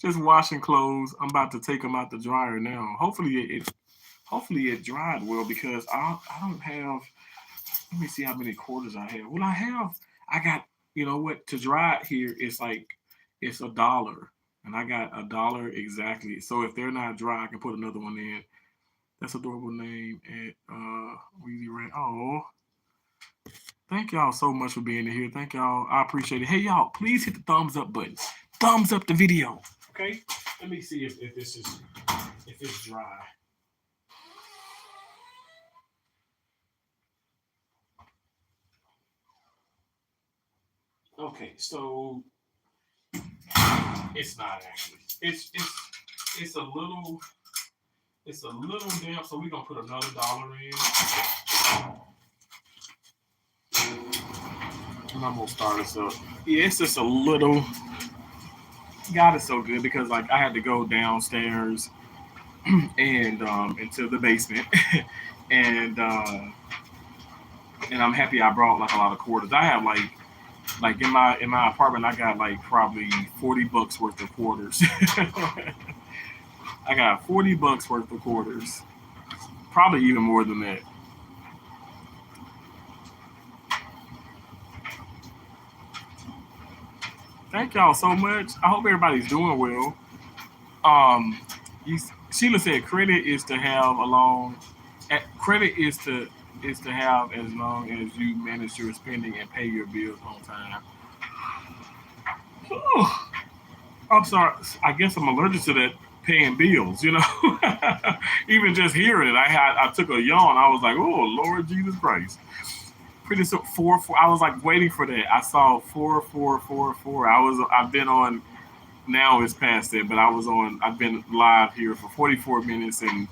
just washing clothes. I'm about to take them out the dryer now. Hopefully it dried well because I don't have. Let me see how many quarters I have. Well, I got, you know what, to dry it here, it's $1. And I got $1 exactly. So if they're not dry, I can put another one in. That's adorable name at Weezy Rat. Oh, thank y'all so much for being here. Thank y'all. I appreciate it. Hey, y'all, please hit the thumbs up button. Thumbs up the video. Okay? Let me see if if it's dry. Okay, so it's not actually. It's a little damp, so we're gonna put another dollar in. And I'm gonna start us up. Yeah, it's just a little. God is so good because like I had to go downstairs and into the basement, and and I'm happy I brought like a lot of quarters. I have like in my apartment I got like probably $40 worth of quarters. I got $40 worth of quarters, probably even more than that. Thank y'all so much. I hope everybody's doing well. Um, Sheila said credit is to have along. Credit is to have as long as you manage your spending and pay your bills on time. I'm sorry. I guess I'm allergic to that paying bills. Even just hearing it, I took a yawn. I was like, oh Lord Jesus Christ. Pretty soon, 4 4. I was like waiting for that. I saw 4 4 4 4. I've been on. Now it's past that, but I've been live here for 44 minutes and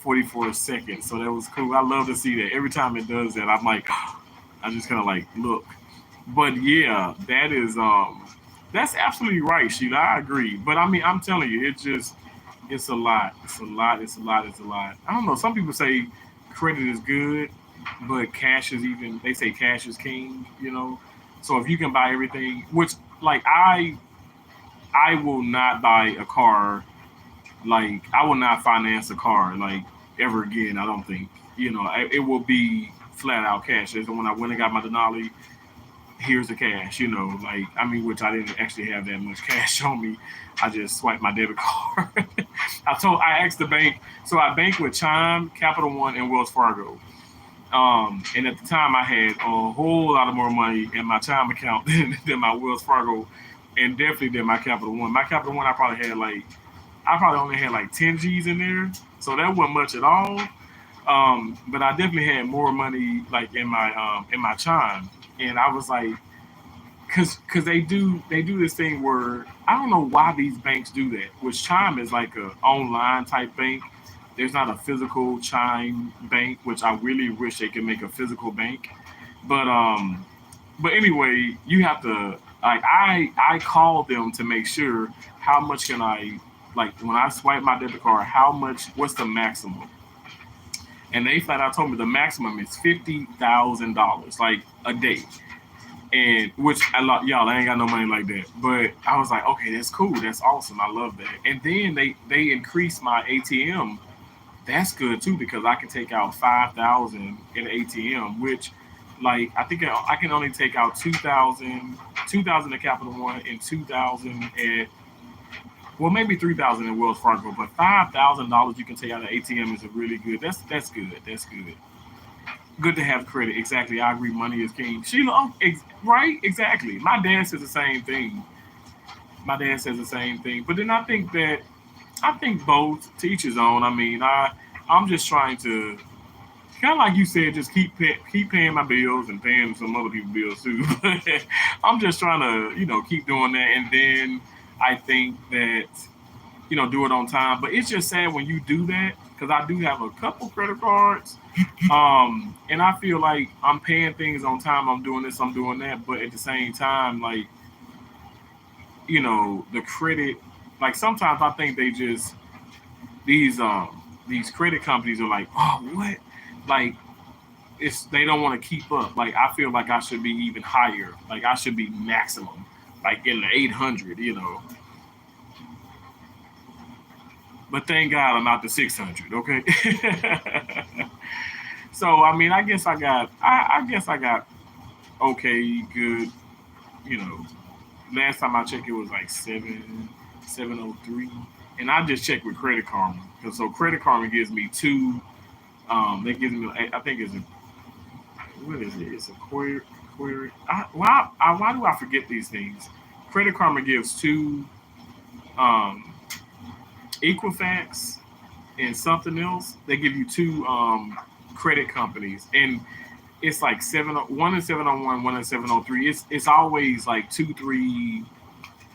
44 seconds. So that was cool. I love to see that. Every time it does that, I'm like, I just kind of like look. But yeah, that's absolutely right, Sheila. I agree. But I mean, I'm telling you, it's a lot. It's a lot. It's a lot. It's a lot. I don't know. Some people say credit is good, but cash is even. They say cash is king. So if you can buy everything, which like I will not buy a car. Like I will not finance a car like ever again. I don't think. It will be flat out cash. So when I went and got my Denali, here's the cash. Like I mean, which I didn't actually have that much cash on me. I just swiped my debit card. I asked the bank. So I bank with Chime, Capital One, and Wells Fargo. And at the time, I had a whole lot of more money in my Chime account than my Wells Fargo, and definitely than my Capital One. My Capital One, I probably only had like 10 G's in there, so that wasn't much at all. But I definitely had more money like in my Chime, and I was like, cause they do this thing where I don't know why these banks do that. Which Chime is like a online type bank. There's not a physical Chime bank, which I really wish they could make a physical bank. But anyway, you have to like I call them to make sure how much can I like when I swipe my debit card, how much what's the maximum? And they flat out told me the maximum is $50,000 like a day. And which y'all, I ain't got no money like that. But I was like, okay, that's cool, that's awesome, I love that. And then they increased my ATM. That's good too because I can take out 5,000 in ATM, which like I think I can only take out 2,000 at Capital One and 2,000 at well maybe 3,000 at Wells Fargo, but $5,000 you can take out of ATM is a really good. That's good. That's good. Good to have credit. Exactly. I agree. Money is king. Sheila, right? Exactly. My dad says the same thing. My dad says the same thing. But then I think both to each his own. I mean, I'm just trying to kind of like you said, just keep paying my bills and paying some other people's bills too. I'm just trying to keep doing that, and then I think that do it on time. But it's just sad when you do that because I do have a couple credit cards, and I feel like I'm paying things on time. I'm doing this, I'm doing that, but at the same time, like the credit, like sometimes I think they just these credit companies are like, oh, what? Like they don't want to keep up. Like I feel like I should be even higher. Like I should be maximum, like in the 800. But thank God I'm not the 600. Okay. So I mean, I guess I got okay, good. You know, last time I checked, it was like 703, and I just checked with Credit Karma. So Credit Karma gives me two. They gives me, I think it's a, what is it? It's a query. Why do I forget these things? Credit Karma gives two, um, Equifax and something else. They give you two credit companies, and it's like one and 701, one and 703. It's always like 2, 3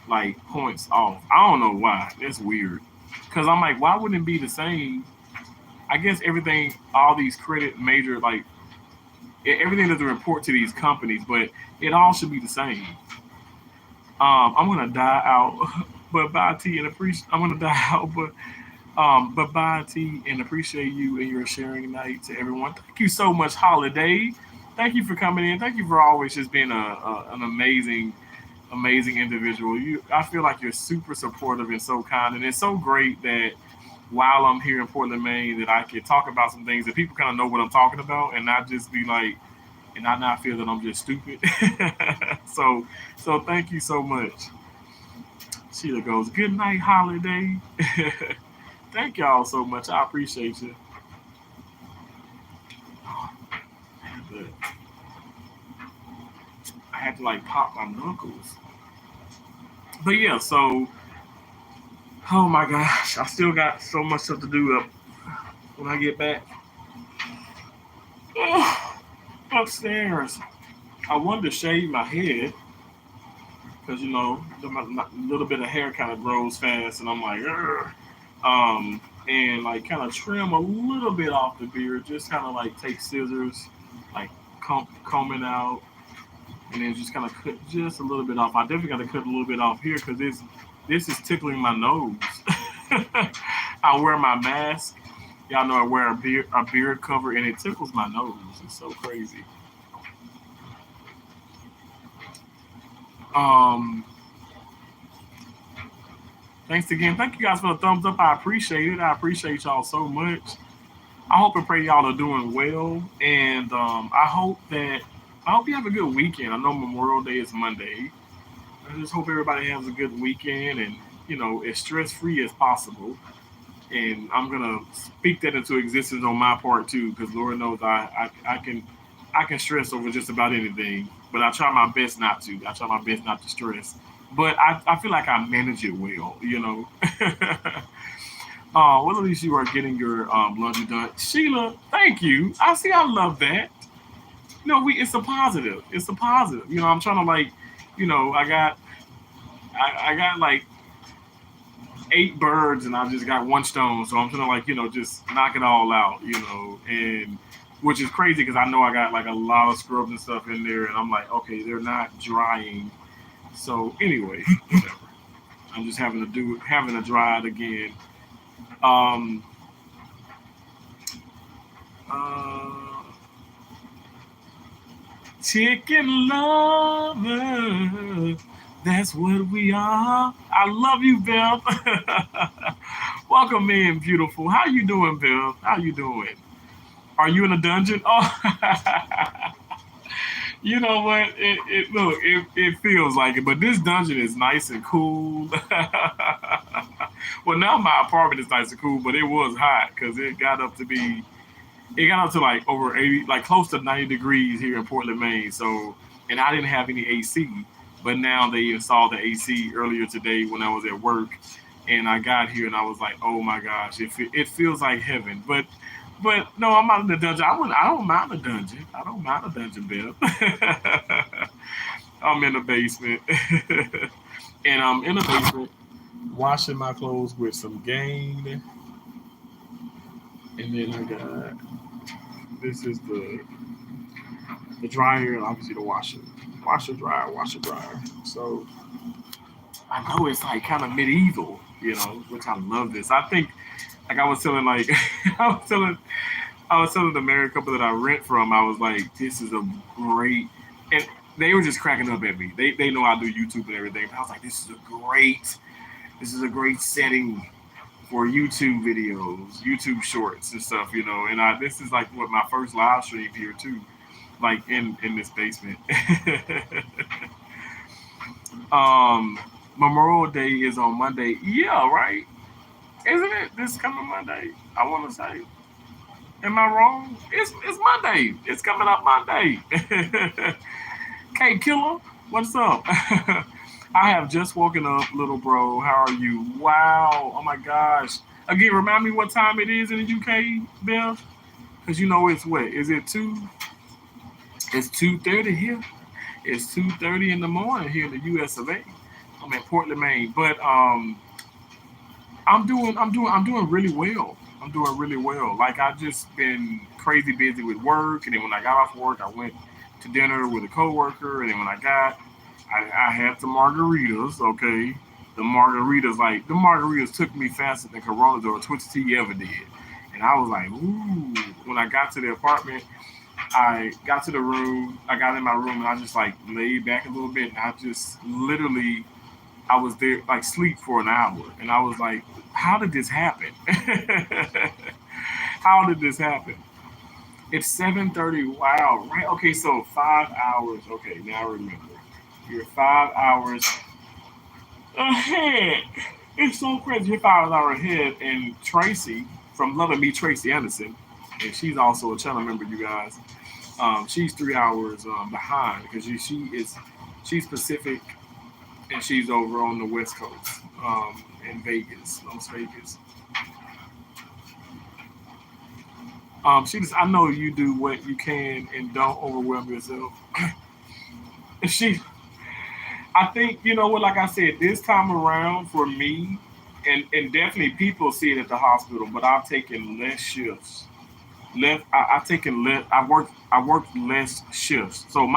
like points off. I don't know why. That's weird. Cause I'm like, why wouldn't it be the same? I guess everything, all these credit major like everything doesn't report to these companies, but it all should be the same. I'm gonna die out, but bye T and appreciate. I'm gonna die out, but bye T and appreciate you and your sharing night to everyone. Thank you so much, Holiday. Thank you for coming in. Thank you for always just being an amazing individual. I feel like you're super supportive and so kind, and it's so great that while I'm here in Portland, Maine, that I can talk about some things that people kind of know what I'm talking about, and not just be like, and I not feel that I'm just stupid. so, so thank you so much. Sheila goes, good night, Holiday. Thank y'all so much. I appreciate you. Oh, but I had to like pop my knuckles. But yeah, so oh my gosh, I still got so much stuff to do up when I get back. Upstairs. I wanted to shave my head because my little bit of hair kind of grows fast, and I'm like, "Ugh." and like kind of trim a little bit off the beard. Just kind of like take scissors, like comb it out, and then just kind of cut just a little bit off. I definitely got to cut a little bit off here because this is tickling my nose. I wear my mask. Y'all know I wear a beard cover, and it tickles my nose. It's so crazy. Um, Thanks again. Thank you guys for the thumbs up. I appreciate it. I appreciate y'all so much. I hope and pray y'all are doing well, and I hope you have a good weekend. I know Memorial Day is Monday. I just hope everybody has a good weekend and as stress free as possible. And I'm gonna speak that into existence on my part too, because Lord knows I can stress over just about anything, but I try my best not to. I try my best not to stress, but I feel like I manage it well. Well, at least you are getting your laundry done, Sheila. Thank you. I see. I love that. It's a positive. It's a positive. I'm trying to like, I got like 8 birds and I just got one stone. So I'm trying to like, just knock it all out, and which is crazy because I know I got like a lot of scrubs and stuff in there, and I'm like, okay, they're not drying. So anyway, whatever. I'm just having to dry it again. Um, uh, Chicken lover, that's what we are. I love you, Beth. Welcome in, beautiful. How you doing, Beth? How you doing? Are you in a dungeon? Oh, you know what? It feels like it, but this dungeon is nice and cool. Well, now my apartment is nice and cool, but it was hot because it got up to like over 80, like close to 90 degrees here in Portland, Maine. So, and I didn't have any AC, but now they installed the AC earlier today when I was at work, and I got here and I was like, oh my gosh, it feels like heaven. But no, I'm not in the dungeon. I don't mind the dungeon. I don't mind the dungeon, Bill. I'm in the basement, and I'm in the basement washing my clothes with some Gain, and then I got this is the dryer and obviously the washer dryer. So I know it's like kind of medieval, which I love this. I think like I was telling like I was telling the married couple that I rent from, I was like, this is a great, and they were just cracking up at me. They know I do YouTube and everything. But I was like, this is a great setting for YouTube videos, YouTube shorts and stuff, And this is like what my first live stream here too, like in this basement. um, Memorial Day is on Monday. Yeah, right. Isn't it this coming Monday? I want to say. Am I wrong? It's Monday. It's coming up Monday. K Killer, what's up? I have just woken up, little bro. How are you? Wow. Oh my gosh. Again, remind me what time it is in the UK, Bill? Because it's what? Is it 2? It's 2:30 here. It's 2:30 in the morning here in the US of A. I'm in Portland, Maine. But I'm doing really well. I'm doing really well. Like I just been crazy busy with work, and then when I got off work, I went to dinner with a coworker, and then when I had some margaritas. Okay, the margaritas took me faster than Coronas or Twisted Tea ever did, and I was like, ooh. When I got to the apartment, I got to the room. I got in my room, and I just like laid back a little bit, and I just literally I was there like sleep for an hour, and I was like, "How did this happen? How did this happen?" It's 7:30. Wow, right? Okay, so 5 hours. Okay, now I remember. You're 5 hours ahead. It's so crazy. You're 5 hours ahead, and Tracy from Loving Me, Tracy Anderson, and she's also a channel member. You guys, she's 3 hours behind because she's Pacific and she's over on the West Coast, in Vegas, Las Vegas. She just, I know you do what you can and don't overwhelm yourself. she, I think, you know what, like I said, this time around for me, and definitely people see it at the hospital, but I've taken less shifts. I've taken less. I worked less shifts. So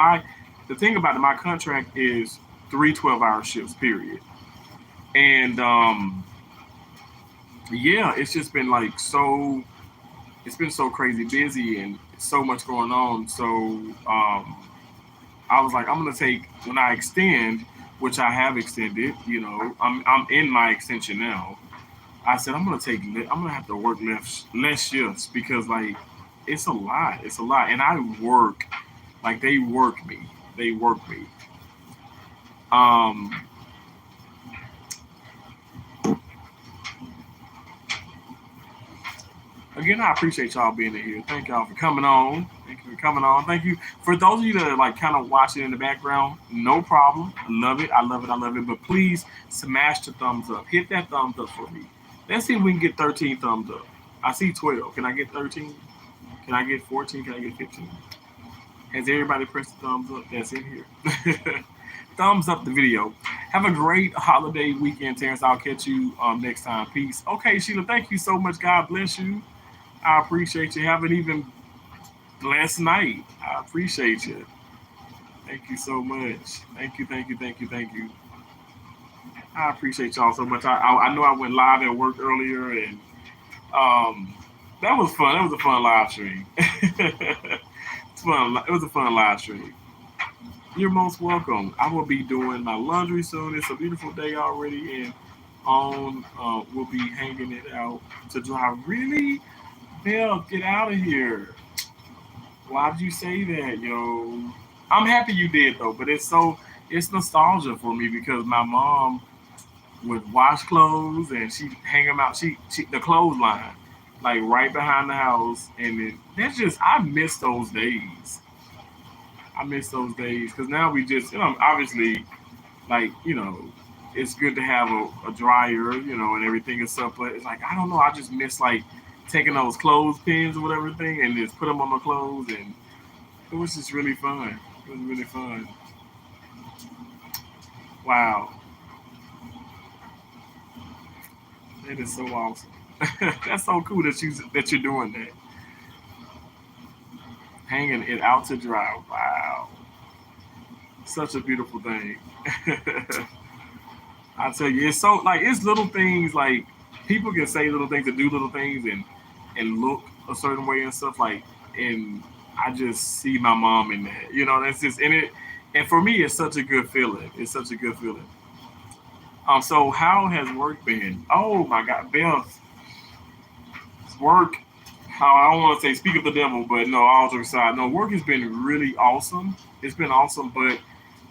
the thing about it, my contract is 3 12-hour shifts. Period. And yeah, it's just been like so. It's been so crazy busy and so much going on. So I was like, I'm gonna take when I extend, which I have extended. You know, I'm in my extension now. I said I'm gonna have to work less shifts because like it's a lot. It's a lot, and I work like they work me. They work me. Um, Again, I appreciate y'all being in here. Thank y'all for coming on. Thank you for coming on. Thank you for those of you that are like kind of watching in the background. No problem. I love it. I love it. I love it. But please smash the thumbs up. Hit that thumbs up for me. Let's see if we can get 13 thumbs up. I see 12. Can I get 13? Can I get 14? Can I get 15? Has everybody pressed the thumbs up that's in here? Thumbs up the video. Have a great holiday weekend, Terrence. I'll catch you next time. Peace. Okay, Sheila, thank you so much. God bless you. I appreciate you. Have an even blessed night. I appreciate you. Thank you so much. Thank you, thank you, thank you, thank you. I appreciate y'all so much. I know I went live at work earlier, and um, that was fun. That was a fun live stream. It's fun. It was a fun live stream. You're most welcome. I will be doing my laundry soon. It's a beautiful day already, and on we'll be hanging it out to dry. Really, Bill, get out of here. Why'd you say that, yo? I'm happy you did though, but it's nostalgia for me because my mom would wash clothes and she'd hang them out. She the clothesline, like right behind the house, and that's just I miss those days. I miss those days because now we just obviously like it's good to have a dryer and everything and stuff, but it's like I don't know. I just miss like taking those clothespins or whatever thing and just put them on my clothes and it was just really fun. It was really fun. Wow, that is so awesome. That's so cool that you're doing that, hanging it out to dry. Wow, such a beautiful thing. I tell you, it's so like it's little things like people can say little things and do little things and look a certain way and stuff like and I just see my mom in that. That's just in it and for me it's such a good feeling. It's such a good feeling. So how has work been? Oh my god, Beth, work how I don't want to say speak of the devil, but no, all jokes aside, no, work has been really awesome. It's been awesome, but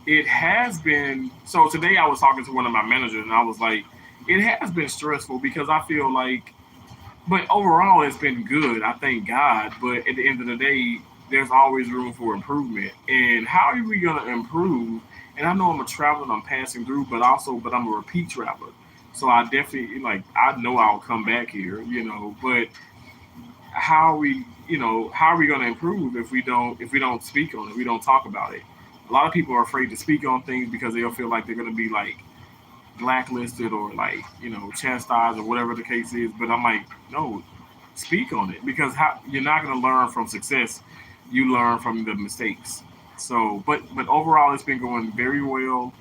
it has been so today I was talking to one of my managers and I was like, it has been stressful because I feel like but overall it's been good. I thank God. But at the end of the day, there's always room for improvement. And how are we gonna improve? And I know I'm a traveler and I'm passing through, but I'm a repeat traveler. So I definitely like I know I'll come back here. But how are we going to improve if we don't speak on it, we don't talk about it. A lot of people are afraid to speak on things because they'll feel like they're going to be like blacklisted or like chastised or whatever the case is, but I'm like no, speak on it because you're not going to learn from success, you learn from the mistakes. So but overall it's been going very well,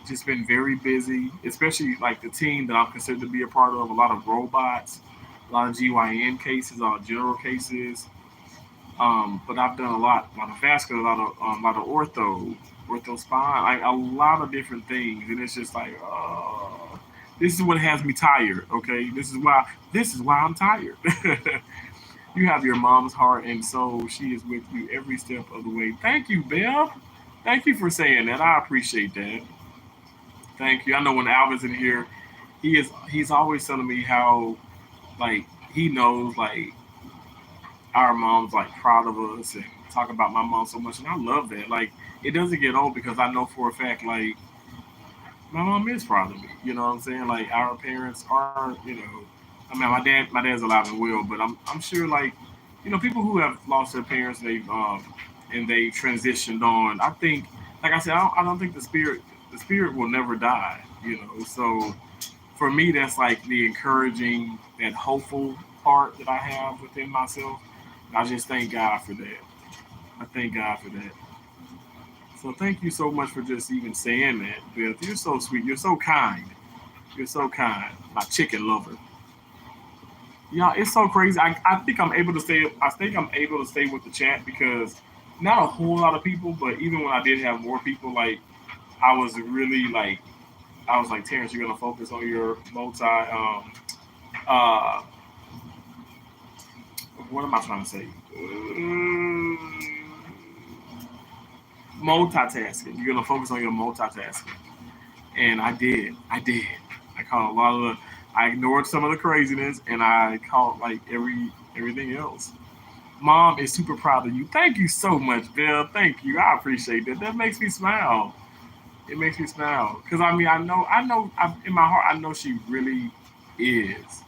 just been very busy, especially like the team that I'm considered to be a part of. A lot of robots, a lot of GYN cases, a lot of general cases. But I've done a lot of vascular, a lot of ortho spine, like a lot of different things, and it's just like, this is what has me tired. Okay, this is why I'm tired. You have your mom's heart and soul. She is with you every step of the way. Thank you, Bev. Thank you for saying that. I appreciate that. Thank you. I know when Alvin's in here, he's always telling me how like he knows like our mom's like proud of us and talk about my mom so much, and I love that. Like it doesn't get old because I know for a fact like my mom is proud of me. You know what I'm saying? Like our parents are, I mean my dad's alive and well, but I'm sure like people who have lost their parents and they transitioned on. I think like I said I don't think the spirit will never die. So for me, that's like the encouraging, that hopeful part that I have within myself. I just thank God for that. I thank God for that. So thank you so much for just even saying that, Beth. You're so sweet. You're so kind. You're so kind. My chicken lover. Yeah, it's so crazy. I think I'm able to stay. I think I'm able to stay with the chat because not a whole lot of people, but even when I did have more people, like I was really like I was like, Terrence, you're gonna focus on your uh what am I trying to say? Multitasking. You're gonna focus on your multitasking. And I did. I did. I caught a lot of the I ignored some of the craziness and I caught like everything else. Mom is super proud of you. Thank you so much, Bill. Thank you. I appreciate that. That makes me smile. It makes me smile. Cause I mean in my heart I know she really is.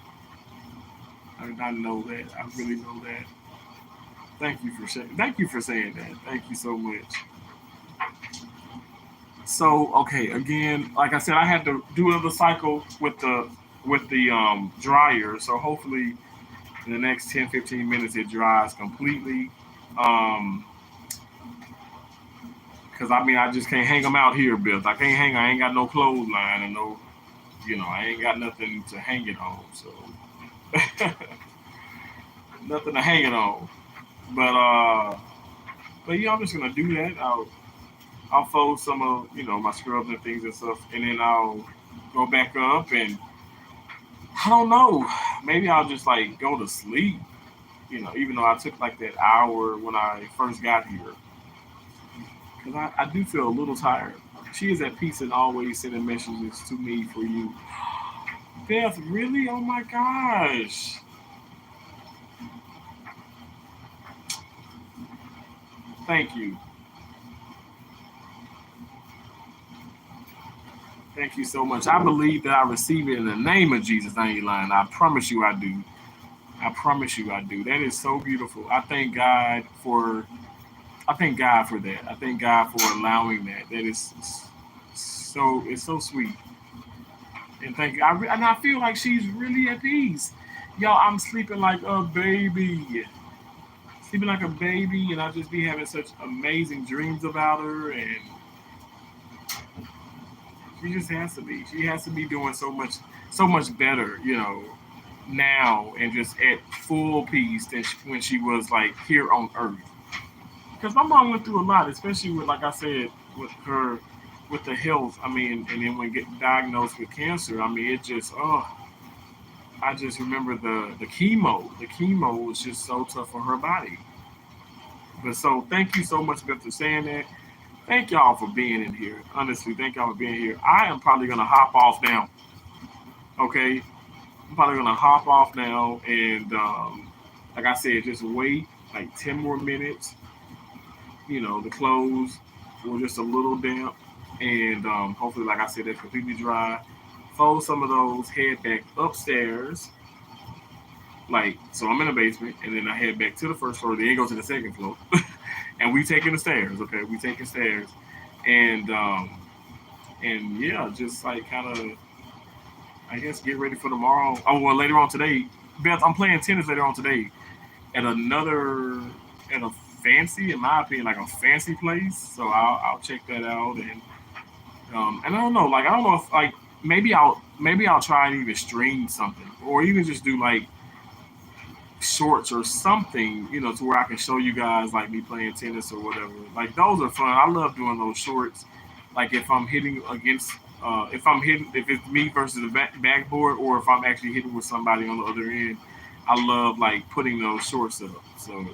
I know that. I really know that. Thank you for saying that. Thank you so much. So okay, again, like I said, I had to do another cycle with the dryer. So hopefully in the next 10, 15 minutes it dries completely. Um, Cause I mean I just can't hang them out here, Bill. I can't hang. I ain't got no clothesline and no, I ain't got nothing to hang it on. So nothing to hang it on. But yeah, I'm just gonna do that. I'll fold some of my scrubs and things and stuff, and then I'll go back up and I don't know. Maybe I'll just like go to sleep. Even though I took like that hour when I first got here, because I do feel a little tired. She is at peace and always sending messages to me for you. Beth, really? Oh my gosh. Thank you. Thank you so much. I believe that I receive it in the name of Jesus. I ain't lying. I promise you I do. I promise you I do. That is so beautiful. I thank God for that. I thank God for allowing that. That is it's so sweet. And thank you. And I feel like she's really at peace. Y'all, I'm sleeping like a baby. Sleeping like a baby, and I just be having such amazing dreams about her, and she just has to be. She has to be doing so much better, now, and just at full peace than when she was like here on Earth. Because my mom went through a lot, especially with, like I said, with her, with the health. I mean, and then when getting diagnosed with cancer, I mean, it just, I just remember the chemo. The chemo was just so tough for her body. But so, thank you so much, Beth, for saying that. Thank y'all for being in here. Honestly, thank y'all for being here. I am probably gonna hop off now. Okay, I'm probably gonna hop off now, and like I said, just wait like 10 more minutes. The clothes were just a little damp, and hopefully, like I said, they're completely dry. Fold some of those, head back upstairs. Like, so I'm in the basement, and then I head back to the first floor, then go to the second floor. And we taking the stairs, okay? We taking stairs. And yeah, just like kind of, I guess, get ready for tomorrow. Oh, well, later on today, Beth, I'm playing tennis later on today at at a fancy, in my opinion, like a fancy place. So I'll check that out. And I don't know, like, I don't know if, like, maybe I'll try and even stream something or even just do like shorts or something, to where I can show you guys like me playing tennis or whatever. Like those are fun. I love doing those shorts. Like if I'm hitting against, if it's me versus the backboard, or if I'm actually hitting with somebody on the other end, I love like putting those shorts up. So,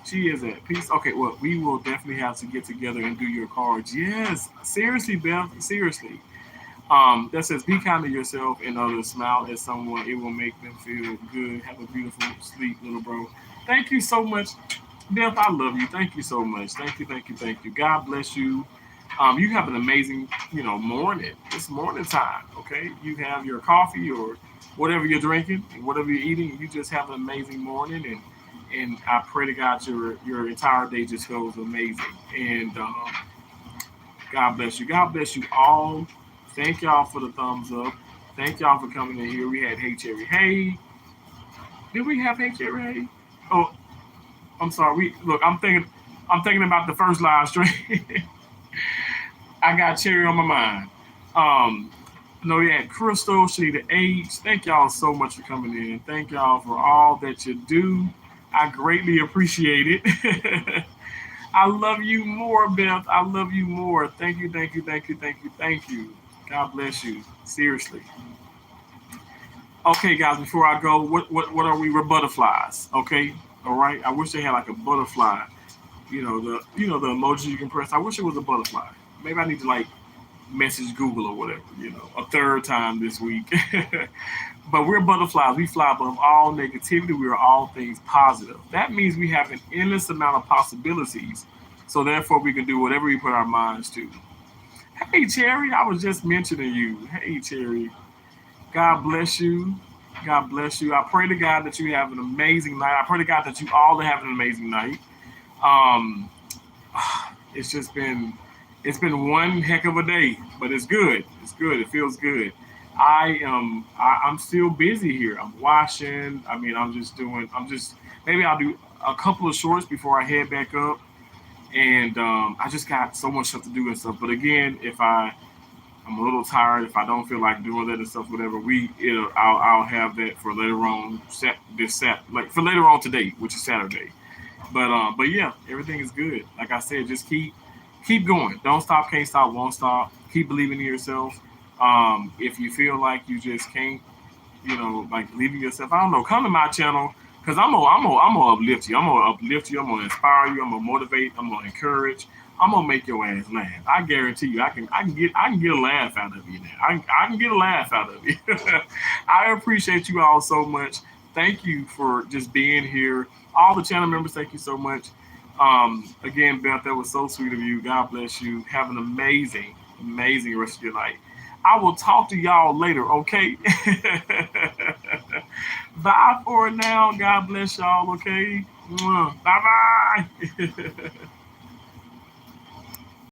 she is at peace. Okay, well, we will definitely have to get together and do your cards. Yes, seriously, Beth, seriously. That says, be kind to yourself and others. Smile at someone. It will make them feel good. Have a beautiful sleep, little bro. Thank you so much. Beth, I love you. Thank you so much. Thank you, thank you, thank you. God bless you. You have an amazing, morning. It's morning time, okay? You have your coffee or whatever you're drinking, whatever you're eating. You just have an amazing morning, and I pray to God your entire day just goes amazing. And God bless you. God bless you all. Thank y'all for the thumbs up. Thank y'all for coming in here. We had Hey Cherry Hey. Did we have Hey Cherry Hey? Oh, I'm sorry. We look. I'm thinking about the first live stream. I got Cherry on my mind. Um, no, we had Crystal, Shanita H. Thank y'all so much for coming in. Thank y'all for all that you do. I greatly appreciate it. I love you more, Beth. I love you more. Thank you, thank you, thank you, thank you, thank you. God bless you. Seriously. Okay, guys, before I go, what are we? We're butterflies. Okay? Alright. I wish they had like a butterfly. The emoji you can press. I wish it was a butterfly. Maybe I need to like message Google or whatever, a third time this week. But we're butterflies. We fly above all negativity. We are all things positive. That means we have an endless amount of possibilities. So therefore, we can do whatever we put our minds to. Hey, Cherry, I was just mentioning you. Hey, Cherry, God bless you. God bless you. I pray to God that you have an amazing night. I pray to God that you all have an amazing night. Um, it's just been one heck of a day, but it's good. It's good. It feels good. I'm still busy here. I'm washing. I mean, I'm just maybe I'll do a couple of shorts before I head back up. And I just got so much stuff to do and stuff. But again, if I'm a little tired, if I don't feel like doing that and stuff, whatever, I'll have that for later on. Like for later on today, which is Saturday. But yeah, everything is good. Like I said, just keep going. Don't stop, can't stop, won't stop. Keep believing in yourself. If you feel like you just can't, like believing yourself, I don't know. Come to my channel because I'm gonna uplift you. I'm gonna uplift you. I'm gonna inspire you. I'm gonna motivate. I'm gonna encourage. I'm gonna make your ass laugh. I guarantee you. I can get a laugh out of you now. I can get a laugh out of you. I appreciate you all so much. Thank you for just being here. All the channel members, thank you so much. Again, Beth, that was so sweet of you. God bless you. Have an amazing, amazing rest of your night. I will talk to y'all later, okay? Bye for now. God bless y'all, okay? Bye bye.